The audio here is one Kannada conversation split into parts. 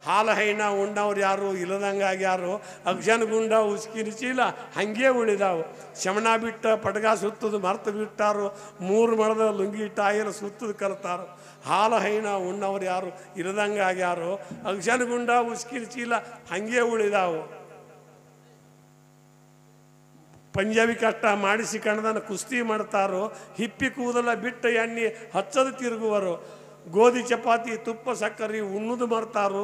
ಹಾಲು ಹೈನ ಉಂಡವ್ರು ಯಾರು ಇಲ್ಲದಂಗಾಗ್ಯಾರು. ಅಗ್ಜನ ಗುಂಡ ಉಸ್ಕಿನ ಚೀಲ ಹಂಗೆ ಉಳಿದಾವು. ಶಮಣ ಬಿಟ್ಟ ಪಟಗ ಸುತ್ತದು ಮರ್ತು ಬಿಟ್ಟಾರು. 3 ಮಳದ ಲುಂಗಿ ಟಾಯರ್ ಸುತ್ತದು ಕಲ್ತಾರು. ಹಾಲು ಹೈನ ಉಣ್ಣವ್ರು ಯಾರು ಇಲ್ಲದಂಗಾಗ್ಯಾರು. ಅಗ್ಜನ ಗುಂಡ ಉಸ್ಕಿನ ಚೀಲ ಹಂಗೆ ಉಳಿದಾವು. ಪಂಜಾಬಿ ಕಟ್ಟ ಮಾಡಿಸಿ ಕಣದನ್ನು ಕುಸ್ತಿ ಮಾಡ್ತಾರೋ. ಹಿಪ್ಪಿ ಕೂದಲ ಬಿಟ್ಟ ಎಣ್ಣೆ ಹಚ್ಚದು ತಿರುಗುವರು. ಗೋಧಿ ಚಪಾತಿ ತುಪ್ಪ ಸಕ್ಕರೆ ಉಣ್ಣುದು ಮರ್ತಾರೋ.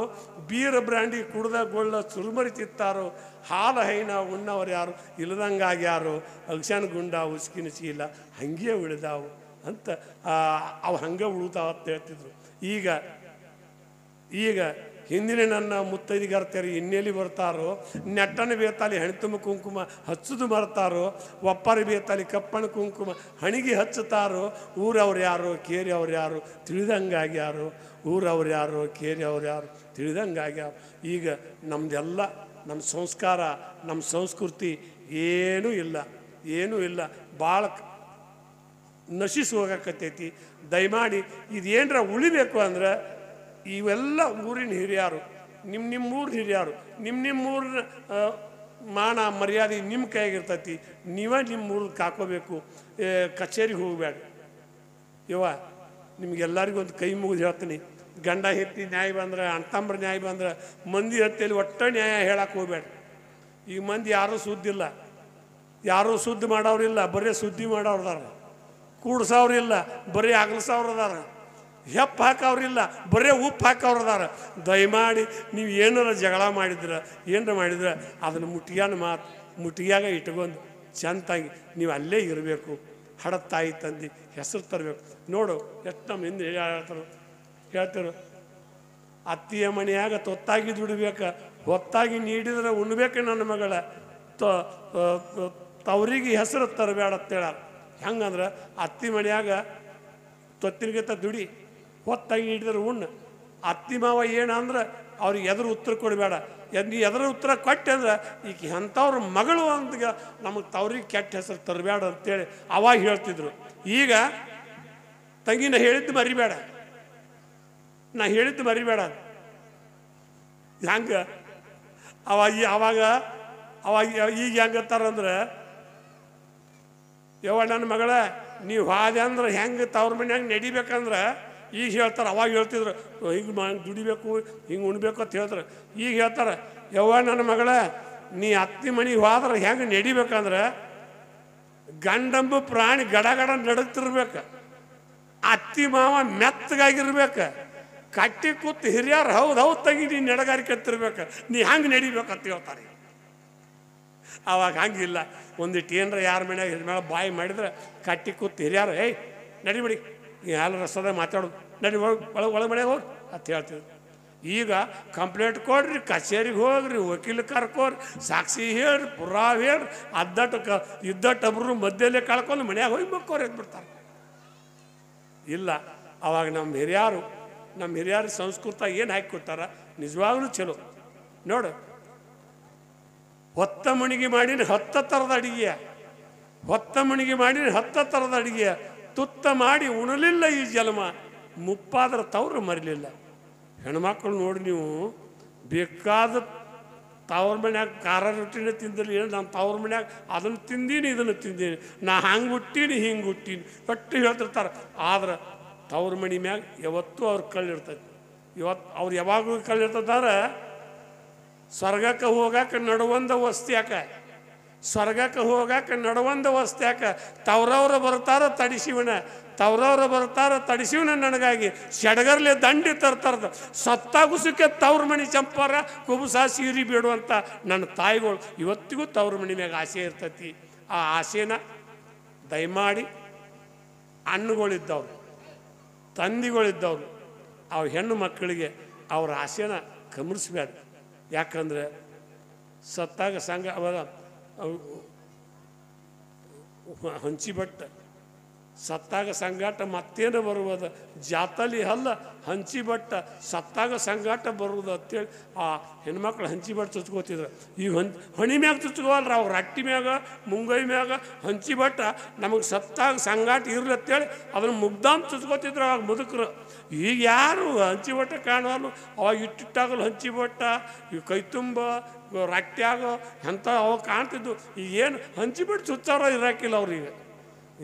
ಬೀರ ಬ್ರ್ಯಾಂಡಿ ಕುಡ್ದ ಗೊಳ್ಳ ಸುರುಮರಿ ತಿತ್ತಾರೋ. ಹಾಲು ಹೈನ ಉಣ್ಣವ್ರು ಯಾರು ಇಲ್ಲದಂಗಾಗ್ಯಾರು. ಅಗ್ಸನ ಗುಂಡ ಉಸ್ಕಿನ ಚೀಲ ಹಂಗೆ ಉಳಿದಾವು ಅಂತ ಅವು ಹಂಗೆ ಉಳಿತಾವ ಅಂತ ಹೇಳ್ತಿದ್ರು. ಈಗ ಹಿಂದಿನ ನನ್ನ ಮುತ್ತೈದಿಗರ್ತಾರೆ ಇನ್ನೆಲ್ಲಿ ಬರ್ತಾರೋ. ನೆಟ್ಟನ ಬೇತಾಲಿ ಹಣಿ ತುಂಬ ಕುಂಕುಮ ಹಚ್ಚುದು ಮರ್ತಾರೋ. ಒಪ್ಪರ ಬೇತಾಲಿ ಕಪ್ಪಣ ಕುಂಕುಮ ಹಣಿಗೆ ಹಚ್ಚುತ್ತಾರೋ. ಊರವ್ರು ಯಾರು ಕೇರಿ ಅವ್ರು ಯಾರು ತಿಳಿದಂಗಾಗ್ಯಾರು. ಊರವ್ರು ಯಾರು ಕೇರಿ ಅವ್ರು ಯಾರು ತಿಳಿದಂಗಾಗ್ಯಾರು. ಈಗ ನಮ್ಮದೆಲ್ಲ ನಮ್ಮ ಸಂಸ್ಕಾರ ನಮ್ಮ ಸಂಸ್ಕೃತಿ ಏನೂ ಇಲ್ಲ ಭಾಳ ನಶಿಸಿ ಹೋಗಕತ್ತೈತಿ. ದಯಮಾಡಿ ಇದೇನರ ಉಳಿಬೇಕು ಅಂದ್ರೆ ಇವೆಲ್ಲ ಊರಿನ ಹಿರಿಯರು ನಿಮ್ಮೂರಿನ ಹಿರಿಯರು ನಿಮ್ಮೂರಿನ ಮಾನ ಮರ್ಯಾದೆ ನಿಮ್ಮ ಕೈಯಾಗಿರ್ತೈತಿ. ನೀವೇ ನಿಮ್ಮೂರಿಗೆ ಕಾಕೋಬೇಕು. ಕಚೇರಿಗೆ ಹೋಗಬೇಡ. ನಿಮಗೆಲ್ಲರಿಗೂ ಒಂದು ಕೈ ಮುಗಿದು ಹೇಳ್ತೀನಿ. ಗಂಡ ಹೆತ್ತಿ ನ್ಯಾಯ ಬಂದ್ರೆ ಅಣ್ತಂಬ್ರ ನ್ಯಾಯ ಬಂದ್ರೆ ಮಂದಿ ಹತ್ತಿಯಲ್ಲಿ ಒಟ್ಟ ನ್ಯಾಯ ಹೇಳಕ್ಕೆ ಹೋಗ್ಬೇಡ. ಈಗ ಮಂದಿ ಯಾರೂ ಸುದ್ದಿಲ್ಲ, ಯಾರೂ ಸುದ್ದಿ ಮಾಡೋರಿಲ್ಲ, ಬರೀ ಸುದ್ದಿ ಮಾಡೋರ್ದಾರ. ಕೂಡ್ಸವ್ರಿಲ್ಲ, ಬರೀ ಅಗಲ್ಸವ್ರದಾರ. ಹೆಪ್ಪು ಹಾಕವ್ರಿಲ್ಲ, ಬರೀ ಉಪ್ಪು ಹಾಕವ್ರದಾರ. ದಯಮಾಡಿ ನೀವು ಏನಾರ ಜಗಳ ಮಾಡಿದ್ರೆ ಅದನ್ನು ಮುಟ್ಟಿಗ್ಯಾಗ ಇಟ್ಕೊಂಡು ಚೆಂದಾಗಿ ನೀವು ಅಲ್ಲೇ ಇರಬೇಕು. ಹಡ ತಾಯಿ ತಂದು ಹೆಸರು ತರಬೇಕು. ನೋಡು ಎಷ್ಟು ನಮ್ಮ ಹಿಂದೆ ಹೇಳ್ತಾರೆ, ಅತ್ತಿಯ ಮನೆಯಾಗ ತೊತ್ತಾಗಿ ದುಡಿಬೇಕ, ಹೊತ್ತಾಗಿ ನೀಡಿದ್ರೆ ಉಣ್ಬೇಕು ನನ್ನ ಮಗಳ, ತವರಿಗೆ ಹೆಸರು ತರಬೇಡ ಅಂತೇಳ. ಹೆಂಗಂದ್ರೆ ಅತ್ತಿ ಮನೆಯಾಗ ತೊತ್ತಿನಗಿಂತ ದುಡಿ, ಹೊತ್ತಾಗಿ ನೀಡಿದ್ರೆ ಉಣ್ಣು. ಅತ್ತಿ ಮಾವ ಏನಂದ್ರೆ ಅವ್ರಿಗೆ ಎದುರು ಉತ್ತರ ಕೊಡಬೇಡ. ನೀ ಎದುರು ಉತ್ತರ ಕೊಟ್ಟೆ ಅಂದ್ರೆ ಈಗ ಎಂಥವ್ರ ಮಗಳು ಅಂತ ನಮಗೆ ತವ್ರಿಗೆ ಕೆಟ್ಟ ಹೆಸರು ತರಬೇಡ ಅಂತೇಳಿ ಅವಾಗ ಹೇಳ್ತಿದ್ರು. ಈಗ ತಂಗಿನ ಹೇಳಿದ್ದು ಮರಿಬೇಡ, ನಾ ಹೇಳಿದ್ದು ಮರಿಬೇಡ. ಹೆಂಗೆ ಅವಾಗ ಈಗ ಹೆಂಗತ್ತಾರಂದ್ರೆ, ನನ್ನ ಮಗಳ ನೀವು ಹಾದೆ ಅಂದ್ರೆ ಹೆಂಗೆ ತವ್ರ ಮನ್ಯಾಗ ನಡಿಬೇಕಂದ್ರೆ ಈಗ ಹೇಳ್ತಾರೆ. ಅವಾಗ ಹೇಳ್ತಿದ್ರು ಹಿಂಗೆ ದುಡಿಬೇಕು ಹಿಂಗೆ ಉಣ್ಬೇಕು ಅಂತ ಹೇಳ್ತಾರೆ. ಈಗ ಹೇಳ್ತಾರೆ, ನನ್ನ ಮಗಳ ನೀ ಅತ್ತಿ ಮನೆಗೆ ಹೋದ್ರೆ ಹೆಂಗೆ ನಡಿಬೇಕಂದ್ರೆ ಗಂಡಂಬು ಪ್ರಾಣಿ ಗಡಗಡ ನಡಗ್ತಿರ್ಬೇಕು, ಅತ್ತಿ ಮಾವ ಮೆತ್ತಗಾಗಿರ್ಬೇಕು, ಕಟ್ಟಿ ಕೂತು ಹಿರಿಯರು ಹೌದು ತಂಗಿ ನೀನು ನಡಗಾರಿಕೆ ಎತ್ತಿರ್ಬೇಕು, ನೀ ಹಂಗೆ ನಡಿಬೇಕಂತ ಹೇಳ್ತಾರೆ. ಅವಾಗ ಹಂಗಿಲ್ಲ. ಒಂದಿಟ್ಟು ಏನರ ಯಾರ ಮನ್ಯಾಗ ಹಿರಿಮೇಳ ಬಾಯಿ ಮಾಡಿದ್ರೆ ಕಟ್ಟಿ ಕೂತು ಹಿರಿಯಾರು ಏಯ್ ನಡಿಬಿಡಿ ಎಲ್ಲ ರಸದ ಮಾತಾಡೋದು, ನಡಿ ಒಳಗೆ ಮನೆಗೆ ಹೋಗಿ ಅಂತ ಹೇಳ್ತಿದ್ರು. ಈಗ ಕಂಪ್ಲೇಂಟ್ ಕೊಡ್ರಿ, ಕಚೇರಿಗೆ ಹೋಗ್ರಿ, ವಕೀಲ ಕರ್ಕೋರಿ, ಸಾಕ್ಷಿ ಹೇಳ್ರಿ, ಪುರಾವ್ ಹೇಳ್ರಿ, ಇದ್ದಟ್ಟೊಬ್ರು ಮಧ್ಯಲ್ಲೇ ಕಳ್ಕೊಂಡು ಮನ್ಯಾಗ ಹೋಗಿ ಮಕ್ಕೋರಿ ಎದ್ಬಿಡ್ತಾರೆ. ಇಲ್ಲ, ಅವಾಗ ನಮ್ಮ ಹಿರಿಯರು ಸಂಸ್ಕೃತ ಏನು ಹಾಕಿಕೊಟ್ಟಾರ ನಿಜವಾಗ್ಲೂ ಚಲೋ. ನೋಡು, ಹೊತ್ತ ಮಣಿಗೆ ಮಾಡಿನ 10 ಥರದ ಅಡಿಗೆ, ಹೊತ್ತ ಮಣಿಗೆ ಮಾಡಿನ 10 ಥರದ ಅಡಿಗೆ, ತುತ್ತ ಮಾಡಿ ಉಣಲಿಲ್ಲ ಈ ಜನ್ಮ, ಮುಪ್ಪಾದ್ರೆ ತವ್ರು ಮರಿಲಿಲ್ಲ. ಹೆಣ್ಮಕ್ಳು ನೋಡಿ ನೀವು ಬೇಕಾದ ತವ್ರ ಮನ್ಯಾಗ ಖಾರ ರೊಟ್ಟಿನ ತಿಂದಿರಲಿ, ನಾನು ತವ್ರ ಮನ್ಯಾಗ ಅದನ್ನು ತಿಂದೀನಿ ಇದನ್ನು ತಿಂದೀನಿ, ನಾ ಹಂಗೆ ಹುಟ್ಟೀನಿ ಹಿಂಗೆ ಹುಟ್ಟೀನಿ ಒಟ್ಟು ಹೇಳ್ತಿರ್ತಾರೆ. ಆದ್ರೆ ತವ್ರ ಮನೆ ಮ್ಯಾಗ ಯಾವತ್ತೂ ಅವ್ರ ಕಳ್ಳಿರ್ತೈತಿ. ಅವ್ರು ಯಾವಾಗೂ ಕಳ್ಳಿರ್ತದಾರೆ. ಸ್ವರ್ಗಕ್ಕೆ ಹೋಗಾಕ ನಡುವಂದ ವಸ್ತು ಯಾಕೆ, ಸ್ವರ್ಗಕ್ಕೆ ಹೋಗಾಕ ನಡುವಂದ ವಸ್ತು ಯಾಕೆ, ತವ್ರವ್ರು ಬರ್ತಾರ ತಡಿಸಿವನ ನನಗಾಗಿ ಸೆಡಗರ್ಲೆ ದಂಡಿ ತರ್ತಾರದ, ಸತ್ತಾಗುಸಕ್ಕೆ ತವ್ರ ಮನೆ ಚಂಪಾರ ಕುಬುಸ ಸೀರಿ ಬೇಡುವಂಥ ನನ್ನ ತಾಯಿಗಳು ಇವತ್ತಿಗೂ ತವ್ರ ಮನೆ ಮ್ಯಾಗ ಆಸೆ ಇರ್ತೈತಿ. ಆ ಆಸೆನ ದಯಮಾಡಿ ಹಣ್ಣುಗಳಿದ್ದವ್ರು ತಂದಿಗಳಿದ್ದವ್ರು ಅವು ಹೆಣ್ಣು ಮಕ್ಕಳಿಗೆ ಅವ್ರ ಆಸೆನ ಕಮರಿಸ್ಬೇಡ. ಯಾಕಂದ್ರೆ ಸತ್ತಾಗ ಸಂಘ ಹಂಚಿಬಟ್ಟ ಸತ್ತಾಗ ಸಂಗಾಟ ಮತ್ತೇನು ಬರುವುದು, ಜಾತಲಿ ಅಲ್ಲ ಹಂಚಿಬಟ್ಟ ಸತ್ತಾಗ ಸಂಗಾಟ ಬರುವುದು ಅಂತೇಳಿ ಆ ಹೆಣ್ಮಕ್ಳು ಹಂಚಿಬಟ್ಟು ಚುಚ್ಕೋತಿದ್ರು. ಈ ಹಣಿ ಮ್ಯಾಗ ಚುಚ್ಕೋವಲ್ರ, ಅವ್ರು ರಟ್ಟಿ ಮ್ಯಾಗ ಮುಂಗೈ ಮ್ಯಾಗ ಹಂಚಿಬಟ್ಟ ನಮಗೆ ಸತ್ತಾಗ ಸಂಗಾಟ ಇರ್ಲಿ ಅಂತೇಳಿ ಅದನ್ನು ಮುಗ್ದಾಮ್ ಚುಚ್ಕೋತಿದ್ರು. ಆಗ ಮುದುಕರು ಈಗ ಯಾರು ಹಂಚಿ ಬಟ್ಟ ಕಾಣೋನು, ಅವಾಗ ಇಟ್ಟಿಟ್ಟಾಗಲು ಹಂಚಿ ಬಟ್ಟ, ಇವು ಕೈ ತುಂಬ ರಕ್ತ್ಯಾಗೋ ಎಂಥ ಅವಾಗ ಕಾಣ್ತಿದ್ದು. ಈಗೇನು ಹಂಚಿ ಬಿಟ್ಟು ಚುಚ್ಚಾರೋ ಇರಾಕಿಲ್ಲ ಅವ್ರಿಗೆ,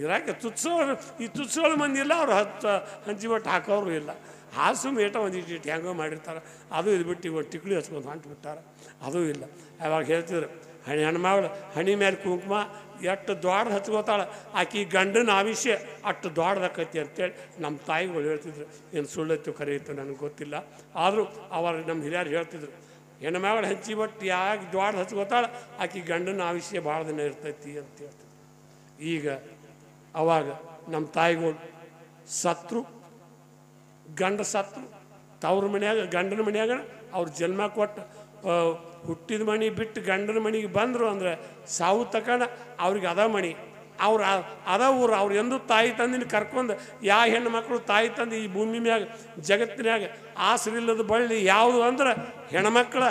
ಇರಾಕೆ ಚುಚ್ಚೋರು. ಈ ಚುಚ್ಚೋಳು ಮಂದಿ ಇಲ್ಲ, ಅವ್ರು ಹಂಚಿ ಬಟ್ಟು ಹಾಕೋರು ಇಲ್ಲ. ಹಾಸು ಮೇಟ ಒಂದು ಇಟ್ಟು ಹೆಂಗೋ ಮಾಡಿರ್ತಾರೆ. ಅದು ಇದು ಬಿಟ್ಟು ಇವಾಗ ಟಿಕ್ಳಿ ಹಚ್ಕೊಂಡು ಹೊಂಟ್ಬಿಟ್ಟಾರೆ, ಅದೂ ಇಲ್ಲ. ಅವಾಗ ಹೇಳ್ತಿದ್ರು ಹೆಣ್ಮಗಳು ಹಣಿ ಮೇಲೆ ಕುಂಕುಮ ಎಷ್ಟು ದೊಡ್ಡ ಹಚ್ಕೋತಾಳೆ, ಆಕೆ ಗಂಡನ ಆವಿಷ್ಯ ಅಷ್ಟು ದೊಡ್ಡದಾಕೈತಿ ಅಂತೇಳಿ ನಮ್ಮ ತಾಯಿಗಳು ಹೇಳ್ತಿದ್ರು. ಏನು ಸುಳ್ಳೈತು ಕರೆಯಿತು ನನಗೆ ಗೊತ್ತಿಲ್ಲ, ಆದರೂ ಅವರು ನಮ್ಮ ಹಿರಿಯರು ಹೇಳ್ತಿದ್ರು ಹೆಣ್ಮಗಳು ಹಂಚಿ ಬಟ್ಟು ಯಾಕೆ ದೊಡ್ಡ ಹಚ್ಕೋತಾಳೆ, ಆಕೆ ಗಂಡನ ಆವಿಷ್ಯ ಭಾಳ ದಿನ ಇರ್ತೈತಿ ಅಂತ ಹೇಳ್ತಿದ್ರು. ಈಗ ಅವಾಗ ನಮ್ಮ ತಾಯಿಗಳು ಸತ್ರು, ಗಂಡ ಸತ್ರು, ತವ್ರ ಮನ್ಯಾಗ ಗಂಡನ ಮನ್ಯಾಗ ಅವ್ರು ಜನ್ಮ ಕೊಟ್ಟು ಹುಟ್ಟಿದ ಮನೆ ಬಿಟ್ಟು ಗಂಡನ ಮನೆಗೆ ಬಂದರು ಅಂದರೆ ಸಾವು ತಕಣ ಅವ್ರಿಗೆ ಅದ ಮಣಿ, ಅವ್ರು ಅದ ಊರು. ಅವ್ರು ಎಂದೂ ತಾಯಿ ತಂದಿನ ಕರ್ಕೊಂಡು ಯಾವ ಹೆಣ್ಣು ಮಕ್ಕಳು ತಾಯಿ ತಂದು ಈ ಭೂಮಿ ಮ್ಯಾಗ ಜಗತ್ತಿನಾಗ ಆಸರಿಲ್ಲದ ಬಳ್ಳಿ ಯಾವುದು ಅಂದ್ರೆ ಹೆಣ್ಮಕ್ಳ.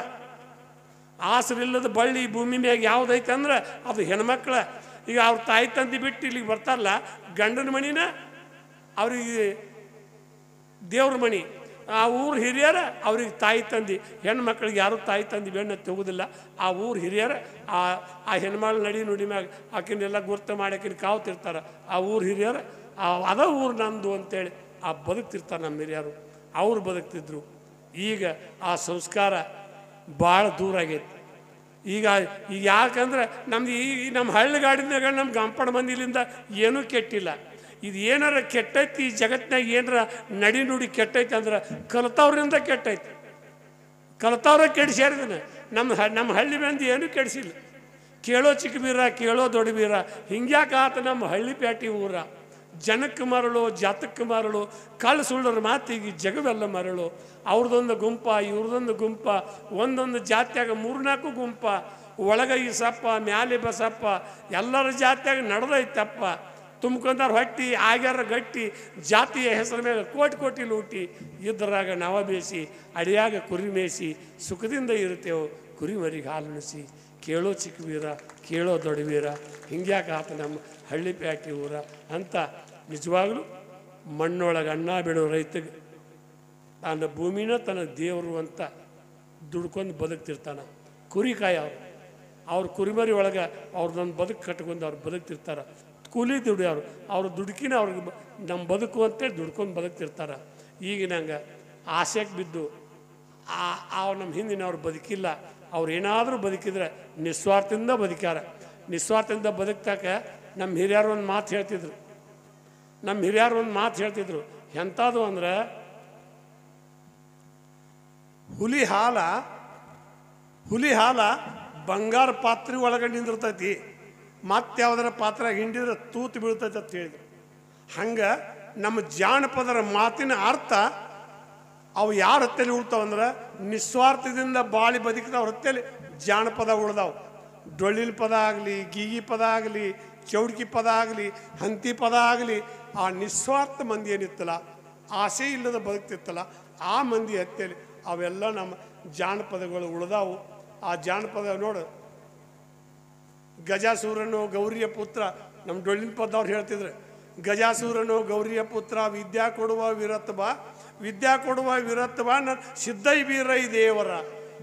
ಆಸರಿಲ್ಲದ ಬಳ್ಳಿ ಈ ಭೂಮಿ ಮ್ಯಾಗ ಯಾವುದೈತೆ ಅಂದ್ರೆ ಅದು ಹೆಣ್ಮಕ್ಳ. ಈಗ ಅವ್ರ ತಾಯಿ ತಂದು ಬಿಟ್ಟು ಇಲ್ಲಿಗೆ ಬರ್ತಾರಲ್ಲ, ಗಂಡನ ಮಣಿನ ಅವ್ರಿಗೆ ದೇವ್ರ ಮಣಿ. ಆ ಊರು ಹಿರಿಯರ ಅವ್ರಿಗೆ ತಾಯಿ ತಂದು, ಹೆಣ್ಮಕ್ಳಿಗೆ ಯಾರೂ ತಾಯಿ ತಂದು ಬೆಣ್ಣೆ ತೆಗೋದಿಲ್ಲ. ಆ ಊರು ಹಿರಿಯರ ಆ ಹೆಣ್ಮಕ್ಳು ನಡಿ ನುಡಿ ಮ್ಯಾಗ ಆಕಿನೆಲ್ಲ ಗುರ್ತು ಮಾಡಿ ಆಕಿನ ಕಾವ್ತಿರ್ತಾರೆ. ಆ ಊರು ಹಿರಿಯರ ಅದ ಊರು ನಂದು ಅಂತೇಳಿ ಬದುಕ್ತಿರ್ತಾರೆ ನಮ್ಮ ಹಿರಿಯರು. ಅವ್ರು ಬದುಕ್ತಿದ್ರು. ಈಗ ಆ ಸಂಸ್ಕಾರ ಭಾಳ ದೂರ ಆಗೈತಿ. ಈಗ ಯಾಕಂದ್ರೆ ನಮ್ದು ಈ ನಮ್ಮ ಹಳ್ಳಿಗಾಡಿನಾಗ ನಮ್ಮ ಗಂಪಡ ಮಂದಿಲಿಂದ ಏನೂ ಕೆಟ್ಟಿಲ್ಲ. ಇದು ಏನಾರ ಕೆಟ್ಟೈತಿ ಈ ಜಗತ್ತಿನಾಗ, ಏನಾರ ನಡಿ ನುಡಿ ಕೆಟ್ಟೈತಿ ಅಂದ್ರೆ ಕಲ್ತವ್ರಿಂದ ಕೆಟ್ಟೈತಿ. ಕಲ್ತವ್ರ ಕೆಡಿಸ್ಯಾರಿದನ. ನಮ್ಮ ಹಳ್ಳಿ ಮಂದಿ ಏನೂ ಕೆಡಿಸಿಲ್ಲ. ಕೇಳೋ ಚಿಕ್ಕ ಬೀರ, ಕೇಳೋ ದೊಡ್ಡ ಬೀರ, ಹಿಂಗ್ಯಾಕೆ ಆತ ನಮ್ಮ ಹಳ್ಳಿ ಪ್ಯಾಟಿ ಊರ. ಜನಕ್ಕೆ ಮರಳು, ಜಾತಕ್ಕೆ ಮರಳು, ಕಳ್ಳು ಸುಳ್ಳರ ಮಾತಿಗೆ ಜಗವೆಲ್ಲ ಮರಳು. ಅವ್ರದ್ದೊಂದು ಗುಂಪ, ಇವ್ರದೊಂದು ಗುಂಪ, ಒಂದೊಂದು ಜಾತ್ಯಾಗ 3-4 ಗುಂಪ. ಒಳಗ ಈ ಸಪ್ಪ, ಮ್ಯಾಲೆ ಬಸಪ್ಪ, ಎಲ್ಲರ ಜಾತ್ಯಾಗ ನಡೆದೈತಪ್ಪ. ತುಂಬ್ಕೊಂಡಾರ ಹೊಟ್ಟಿ, ಆಗ್ಯಾರ ಗಟ್ಟಿ, ಜಾತಿಯ ಹೆಸರ ಮೇಲೆ ಕೋಟಿ ಕೋಟಿ ಲೂಟಿ. ಇದ್ರಾಗ ನಾವ ಬೇಸಿ, ಅಡಿಯಾಗ ಕುರಿ ಮೇಯಿಸಿ, ಸುಖದಿಂದ ಇರ್ತೇವೆ ಕುರಿ ಮರಿಗೆ ಹಾಲುಣಿಸಿ. ಕೇಳೋ ಚಿಕ್ಕ ವೀರ, ಕೇಳೋ ದೊಡ್ಡ ವೀರ, ಹಿಂಗ್ಯಾಕೆ ಆತ ನಮ್ಮ ಹಳ್ಳಿ ಪ್ಯಾಟಿ ಊರ ಅಂತ. ನಿಜವಾಗ್ಲೂ ಮಣ್ಣೊಳಗೆ ಅನ್ನ ಬಿಡೋ ರೈತಗೆ ತನ್ನ ಭೂಮಿನ ತನ್ನ ದೇವರು ಅಂತ ದುಡ್ಕೊಂಡು ಬದುಕ್ತಿರ್ತಾನೆ. ಕುರಿಕಾಯಿ ಅವ್ರು ಕುರಿಮರಿ ಒಳಗೆ ಅವ್ರದ್ದೊಂದು ಬದುಕು ಕಟ್ಕೊಂಡು ಅವ್ರು ಬದುಕ್ತಿರ್ತಾರೆ. ಕೂಲಿ ದುಡಿಯೋರು ಅವ್ರ ದುಡುಕಿನ ಅವ್ರಿಗೆ ನಮ್ಮ ಬದುಕು ಅಂತೇಳಿ ದುಡ್ಕೊಂಡು ಬದುಕ್ತಿರ್ತಾರೆ. ಈಗ ನಂಗೆ ಆಸೆಗೆ ಬಿದ್ದು ನಮ್ಮ ಹಿಂದಿನವ್ರು ಬದುಕಿಲ್ಲ. ಅವ್ರು ಏನಾದರೂ ಬದುಕಿದ್ರೆ ನಿಸ್ವಾರ್ಥದಿಂದ ಬದುಕ್ಯಾರ. ನಿಸ್ವಾರ್ಥದಿಂದ ಬದುಕ್ತಾಕ ನಮ್ಮ ಹಿರಿಯರು ಒಂದು ಮಾತು ಹೇಳ್ತಿದ್ರು. ಎಂಥದ್ದು ಅಂದ್ರೆ, ಹುಲಿ ಹಾಲ ಬಂಗಾರ ಪಾತ್ರೆ ಒಳಗೆ ನಿಂದಿರ್ತೈತಿ, ಮತ್ತೆ ಯಾವುದರ ಪಾತ್ರ ಹಿಂಡಿದ್ರೆ ತೂತು ಬೀಳ್ತೈತೆ ಅಂತ ಹೇಳಿದ್ರು. ಹಂಗೆ ನಮ್ಮ ಜಾನಪದರ ಮಾತಿನ ಅರ್ಥ ಅವು ಯಾರ ಹೊತ್ತಲ್ಲಿ ಉಳ್ತಾವಂದ್ರೆ, ನಿಸ್ವಾರ್ಥದಿಂದ ಬಾಳಿ ಬದುಕಿದವ್ರ ಹೊತ್ತಲ್ಲಿ ಜಾನಪದ ಉಳ್ದಾವು. ಡೊಳ್ಳಿನ ಪದ ಆಗಲಿ, ಗೀಗಿ ಪದ ಆಗಲಿ, ಚೌಡ್ಕಿ ಪದ ಆಗಲಿ, ಹಂತಿ ಪದ ಆಗಲಿ, ಆ ನಿಸ್ವಾರ್ಥ ಮಂದಿ ಏನಿತ್ತಲ್ಲ, ಆಸೆ ಇಲ್ಲದ ಬದುಕ್ತಿತ್ತಲ್ಲ, ಆ ಮಂದಿ ಹತ್ತಲ್ಲಿ ಅವೆಲ್ಲ ನಮ್ಮ ಜಾನಪದಗಳು ಉಳ್ದಾವು. ಆ ಜಾನಪದ ನೋಡು, ಗಜಾಸೂರನು ಗೌರಿಯ ಪುತ್ರ, ನಮ್ಮ ಡೊಳ್ಳಿನ ಪದವ್ರು ಹೇಳ್ತಿದ್ರು, ಗಜಾಸೂರನು ಗೌರಿಯ ಪುತ್ರ, ವಿದ್ಯಾ ಕೊಡುವ ವಿರತ್ ಬಾ ಸಿದ್ಧೈ ಬೀರೈ ದೇವರ.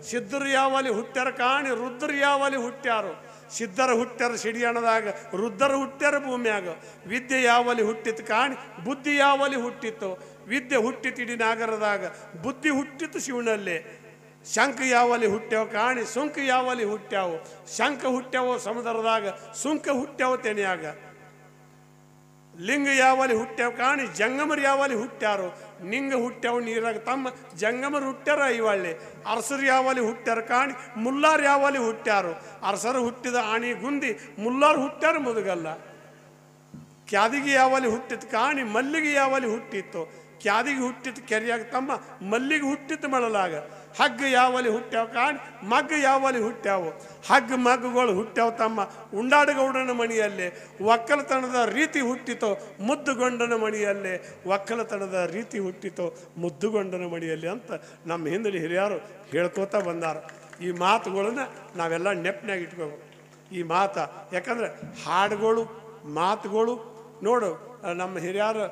ಸಿದ್ಧರು ಯಾವಲ್ಲಿ ಹುಟ್ಟ್ಯಾರ ಕಾಣಿ, ರುದ್ರರು ಯಾವಲ್ಲಿ ಹುಟ್ಟ್ಯಾರು. ಸಿದ್ಧರ ಹುಟ್ಟ್ಯಾರ ಸಿಡಿಯಣದಾಗ, ರುದ್ರರು ಹುಟ್ಟ್ಯಾರ ಭೂಮಿಯಾಗ. ವಿದ್ಯೆ ಯಾವಲ್ಲಿ ಹುಟ್ಟಿತ್ತು ಕಾಣಿ, ಬುದ್ಧಿ ಯಾವಲ್ಲಿ ಹುಟ್ಟಿತ್ತು. ವಿದ್ಯೆ ಹುಟ್ಟಿತು ಇಡೀ ನಾಗರದಾಗ, ಬುದ್ಧಿ ಹುಟ್ಟಿತು ಶಿವನಲ್ಲೇ. ಶಂಖ ಯಾವಲ್ಲಿ ಹುಟ್ಟ್ಯಾವ ಕಾಣಿ, ಸುಂಕ ಯಾವಲ್ಲಿ ಹುಟ್ಟ್ಯಾವು. ಶಂಖ ಹುಟ್ಟ್ಯಾವೋ ಸಮುದ್ರದಾಗ, ಸುಂಕ ಹುಟ್ಟ್ಯಾವ ತೆನೆಯಾಗ. ಲಿಂಗ ಯಾವಲ್ಲಿ ಹುಟ್ಟ್ಯಾವ ಕಾಣಿ, ಜಂಗಮರು ಯಾವಲ್ಲಿ ಹುಟ್ಟ್ಯಾರು. ನಿಂಗ ಹುಟ್ಟ್ಯಾವ ನೀರಾಗ ತಮ್ಮ, ಜಂಗಮರು ಹುಟ್ಟ್ಯಾರ ಐವಳ್ಳಿ. ಅರಸರು ಯಾವಲ್ಲಿ ಹುಟ್ಟ್ಯಾರ ಕಾಣಿ, ಮುಲ್ಲಾರು ಯಾವಲ್ಲಿ ಹುಟ್ಟ್ಯಾರು. ಅರಸರು ಹುಟ್ಟಿದ ಆಣಿ ಗುಂದಿ, ಮುಲ್ಲಾರು ಹುಟ್ಟ್ಯಾರ ಮುದುಗಲ್ಲ. ಕ್ಯಾದಿಗೆ ಯಾವಲ್ಲಿ ಹುಟ್ಟಿತ್ತು ಕಾಣಿ, ಮಲ್ಲಿಗೆ ಯಾವಲ್ಲಿ ಹುಟ್ಟಿತ್ತು. ಕ್ಯಾದಿಗೆ ಹುಟ್ಟಿತ್ತು ಕೆರೆಯಾಗ ತಮ್ಮ, ಮಲ್ಲಿಗೆ ಹುಟ್ಟಿತ್ತು ಮಳಲಾಗ. ಹಗ್ಗ ಯಾವಲ್ಲಿ ಹುಟ್ಟ್ಯಾವ ಕಾಣಿ, ಮಗ್ಗ ಯಾವಲ್ಲಿ ಹುಟ್ಟ್ಯಾವು. ಹಗ್ಗ ಮಗ್ಗಗಳು ಹುಟ್ಟ್ಯಾವ ತಮ್ಮ, ಉಂಡಾಡಗೌಡನ ಮಣಿಯಲ್ಲೇ. ಒಕ್ಕಲತನದ ರೀತಿ ಹುಟ್ಟಿತೋ ಮುದ್ದುಗೊಂಡನ ಮಣಿಯಲ್ಲೇ. ಒಕ್ಕಲತನದ ರೀತಿ ಹುಟ್ಟಿತೋ ಮುದ್ದುಗೊಂಡನ ಮಣಿಯಲ್ಲಿ ಅಂತ ನಮ್ಮ ಹಿಂದಿನ ಹಿರಿಯರು ಹೇಳ್ಕೋತಾ ಬಂದಾರ. ಈ ಮಾತುಗಳನ್ನ ನಾವೆಲ್ಲ ನೆಪ್ನಾಗ ಇಟ್ಕೋಬೇಕು. ಈ ಯಾಕಂದ್ರೆ ಹಾಡುಗಳು, ಮಾತುಗಳು ನೋಡು, ನಮ್ಮ ಹಿರಿಯರು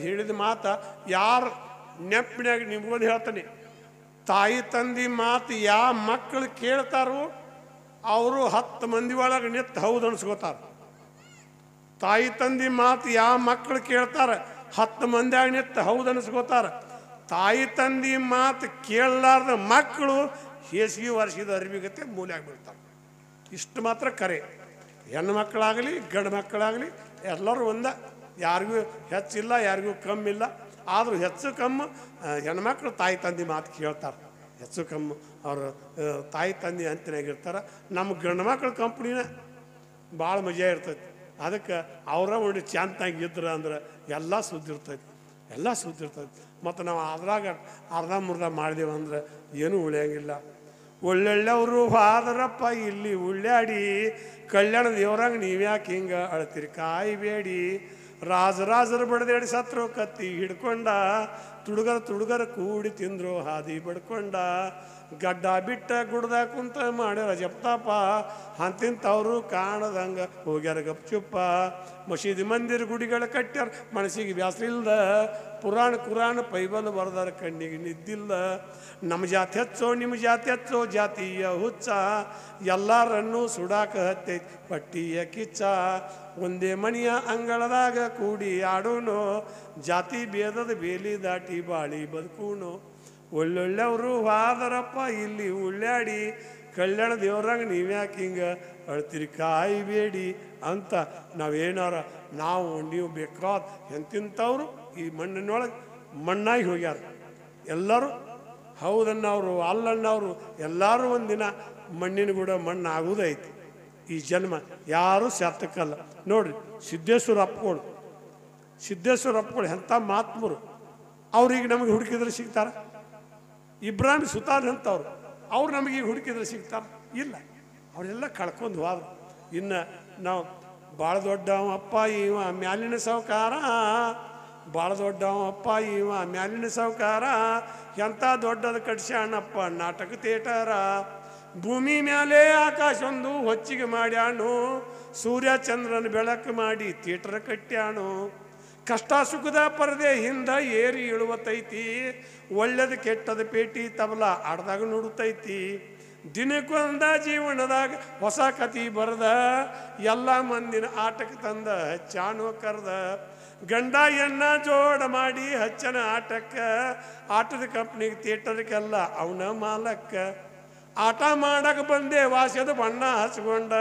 ಹೇಳಿದ ಯಾರು ನೆನಪಿನಾಗ ನಿಮ್ಗೊಂದು ಹೇಳ್ತಾನೆ, ತಾಯಿ ತಂದೆ ಮಾತು ಯಾವ ಮಕ್ಕಳು ಕೇಳ್ತಾರೋ ಅವರು 10 ಮಂದಿ ಒಳಗೆ ನಿಂತು ಹೌದು ಅನ್ಸ್ಕೋತಾರ. ತಾಯಿ ತಂದೆ ಮಾತು ಯಾವ ಮಕ್ಕಳು ಕೇಳ್ತಾರ 10 ಮಂದಿಯಾಗ ನಿಂತು ಹೌದು ಅನ್ಸ್ಕೋತಾರ. ತಾಯಿ ತಂದೆ ಮಾತು ಕೇಳಲಾರ್ದ ಮಕ್ಕಳು ಹೇಸಿಗೆ ವರ್ಷದ ಅರಿವಿಗತ್ತೆ ಮೂಲ್ಯಾಗ ಬೀಳ್ತಾರೆ. ಇಷ್ಟು ಮಾತ್ರ ಕರೆ. ಹೆಣ್ಣು ಮಕ್ಕಳಾಗಲಿ ಗಂಡು ಮಕ್ಕಳಾಗಲಿ ಎಲ್ಲರೂ ಒಂದ, ಯಾರಿಗೂ ಹೆಚ್ಚಿಲ್ಲ ಯಾರಿಗೂ ಕಮ್ಮಿಲ್ಲ. ಆದರೂ ಹೆಚ್ಚು ಕಮ್ಮು ಹೆಣ್ಮಕ್ಳು ತಾಯಿ ತಂದೆ ಮಾತು ಕೇಳ್ತಾರೆ, ಹೆಚ್ಚು ಕಮ್ಮು ಅವರು ತಾಯಿ ತಂದೆ ಅಂತಿನಾಗಿರ್ತಾರೆ. ನಮ್ಮ ಗಂಡು ಮಕ್ಳ ಕಂಪ್ನಿನ ಭಾಳ ಮಜಾ ಇರ್ತೈತಿ. ಅದಕ್ಕೆ ಅವರ ಒಂದು ಚಾಂತಾಗಿ ಇದ್ರೆ ಅಂದ್ರೆ ಎಲ್ಲ ಸುದ್ದಿರ್ತೈತಿ, ಎಲ್ಲ ಸುದ್ದಿರ್ತೈತಿ. ಮತ್ತು ನಾವು ಅದ್ರಾಗ ಅರ್ಧ ಮುರ್ಧ ಮಾಡಿದೆವು ಅಂದ್ರೆ ಏನೂ ಉಳಿಯಂಗಿಲ್ಲ. ಒಳ್ಳೊಳ್ಳೆಯವರು ಹಾದರಪ್ಪ ಇಲ್ಲಿ ಉಳ್ಳಾಡಿ, ಕಲ್ಯಾಣ ದೇವರಾಗ ನೀವ್ಯಾಕೆ ಹಿಂಗೆ ಅಳ್ತೀರಿ ಕಾಯಿಬೇಡಿ. ರಾಜರು ಬಡ್ದಾಡಿ ಸತ್ರು ಕತ್ತಿ ಹಿಡ್ಕೊಂಡ, ತುಡುಗರ ಕೂಡಿ ತಿಂದ್ರು ಹಾದಿ ಬಡ್ಕೊಂಡ. ಗಡ್ಡ ಬಿಟ್ಟ ಗುಡ್ದ ಕುಂತ ಮಾಡ್ಯಾರ ಜಪ್ತಾಪ, ಅಂತಿಂತವ್ರು ಕಾಣದಂಗ ಹೋಗ್ಯಾರ ಗಪ್ಚುಪ್ಪ. ಮಸೀದಿ ಮಂದಿರ ಗುಡಿಗಳ ಕಟ್ಟ್ಯಾರ ಮನಸ್ಸಿಗೆ ಬ್ಯಾಸರಿಲ್ದ, ಪುರಾಣ ಕುರಾಣ ಪೈಬಲ್ ಬರ್ದಾರ ಕಣ್ಣಿಗೆ ನಿದ್ದಿಲ್ಲ. ನಮ್ಮ ಜಾತಿ ಹೆಚ್ಚೋ ನಿಮ್ಮ ಜಾತಿ ಹೆಚ್ಚೋ ಜಾತಿಯ ಹುಚ್ಚ, ಎಲ್ಲರನ್ನೂ ಸುಡಾಕ ಹತ್ತೈತಿ ಪಟ್ಟಿಯ ಕಿಚ್ಚ. ಒಂದೇ ಮನೆಯ ಅಂಗಳದಾಗ ಕೂಡಿ ಆಡೋನು, ಜಾತಿ ಭೇದದ ಬೇಲಿ ದಾಟಿ ಬಾಳಿ ಬದುಕೂನು. ಒಳ್ಳೊಳ್ಳೆಯವರು ಹಾದರಪ್ಪ ಇಲ್ಲಿ ಉಳ್ಳಾಡಿ, ಕಲ್ಯಾಣ ದೇವರಾಗ ನೀವ್ಯಾಕೆ ಹಿಂಗೆ ಅಳ್ತೀರಿ ಕಾಯಿಬೇಡಿ ಅಂತ ನಾವೇನಾರ ನೀವು ಬೇಕಾದ ಎಂತಿಂಥವ್ರು ಈ ಮಣ್ಣಿನೊಳಗೆ ಮಣ್ಣಾಗಿ ಹೋಗ್ಯಾರ. ಎಲ್ಲರೂ ಹೌದನ್ನವರು ಅಲ್ಲನ್ನವರು ಎಲ್ಲರೂ ಒಂದಿನ ಮಣ್ಣಿನ ಕೂಡ ಮಣ್ಣು ಆಗುವುದೈತಿ. ಈ ಜನ್ಮ ಯಾರೂ ಸಾರ್ಥಕಲ್ಲ. ನೋಡ್ರಿ ಸಿದ್ದೇಶ್ವರ ಅಪ್ಪಗಳು ಎಂಥ ಮಹಾತ್ಮರು, ಅವ್ರೀಗ ನಮಗೆ ಹುಡುಕಿದ್ರೆ ಸಿಗ್ತಾರ? ಇಬ್ರಾಹಿಂ ಸುತಾರ್ ಅಂತವ್ರು, ಅವ್ರು ನಮಗೀಗ ಹುಡುಕಿದ್ರೆ ಸಿಗ್ತಾರ? ಇಲ್ಲ, ಅವರೆಲ್ಲ ಕಳ್ಕೊಂಡು ಹೋದ್ರು. ಇನ್ನು ನಾವು ಭಾಳ ದೊಡ್ಡವಪ್ಪ ಇವ ಮ್ಯಾಲಿನ ಸಾವುಕಾರ, ಭಾಳ ದೊಡ್ಡವಪ್ಪ ಇವ ಮ್ಯಾಲಿನ ಸಾವುಕಾರ, ಎಂಥ ದೊಡ್ಡದು ಕಟ್ಸ್ಯಾಣಪ್ಪ ನಾಟಕ ಥಿಯೇಟರ. ಭೂಮಿ ಮ್ಯಾಲೆ ಆಕಾಶೊಂದು ಹೊಚ್ಚಿಗೆ ಮಾಡ್ಯಾನು, ಸೂರ್ಯ ಚಂದ್ರನ ಬೆಳಕು ಮಾಡಿ ಥಿಯೇಟರ್ ಕಟ್ಟ್ಯಾನು. ಕಷ್ಟ ಸುಖದ ಪರದೆ ಹಿಂದ ಏರಿ ಇಳುವತೈತಿ, ಒಳ್ಳೆದು ಕೆಟ್ಟದ ಪೇಟಿ ತಬಲ ಆಡ್ದಾಗ ನುಡುತ್ತೈತಿ. ದಿನಕ್ಕೊಂದ ಜೀವನದಾಗ ಹೊಸ ಕತಿ ಬರದ, ಎಲ್ಲ ಮಂದಿನ ಆಟಕ್ಕೆ ತಂದ ಹಚ್ಚಾನೋ ಕರ್ದ. ಗಂಡ ಎನ್ನ ಜೋಡ ಮಾಡಿ ಹಚ್ಚನ ಆಟಕ್ಕೆ, ಆಟದ ಕಂಪ್ನಿಗೆ ಥಿಯೇಟರ್ಗೆಲ್ಲ ಅವನ ಮಾಲಕ್ಕ. ಆಟ ಮಾಡಕ್ಕೆ ಬಂದೆ ವಾಸ್ಯದ ಬಣ್ಣ ಹಚ್ಕೊಂಡ,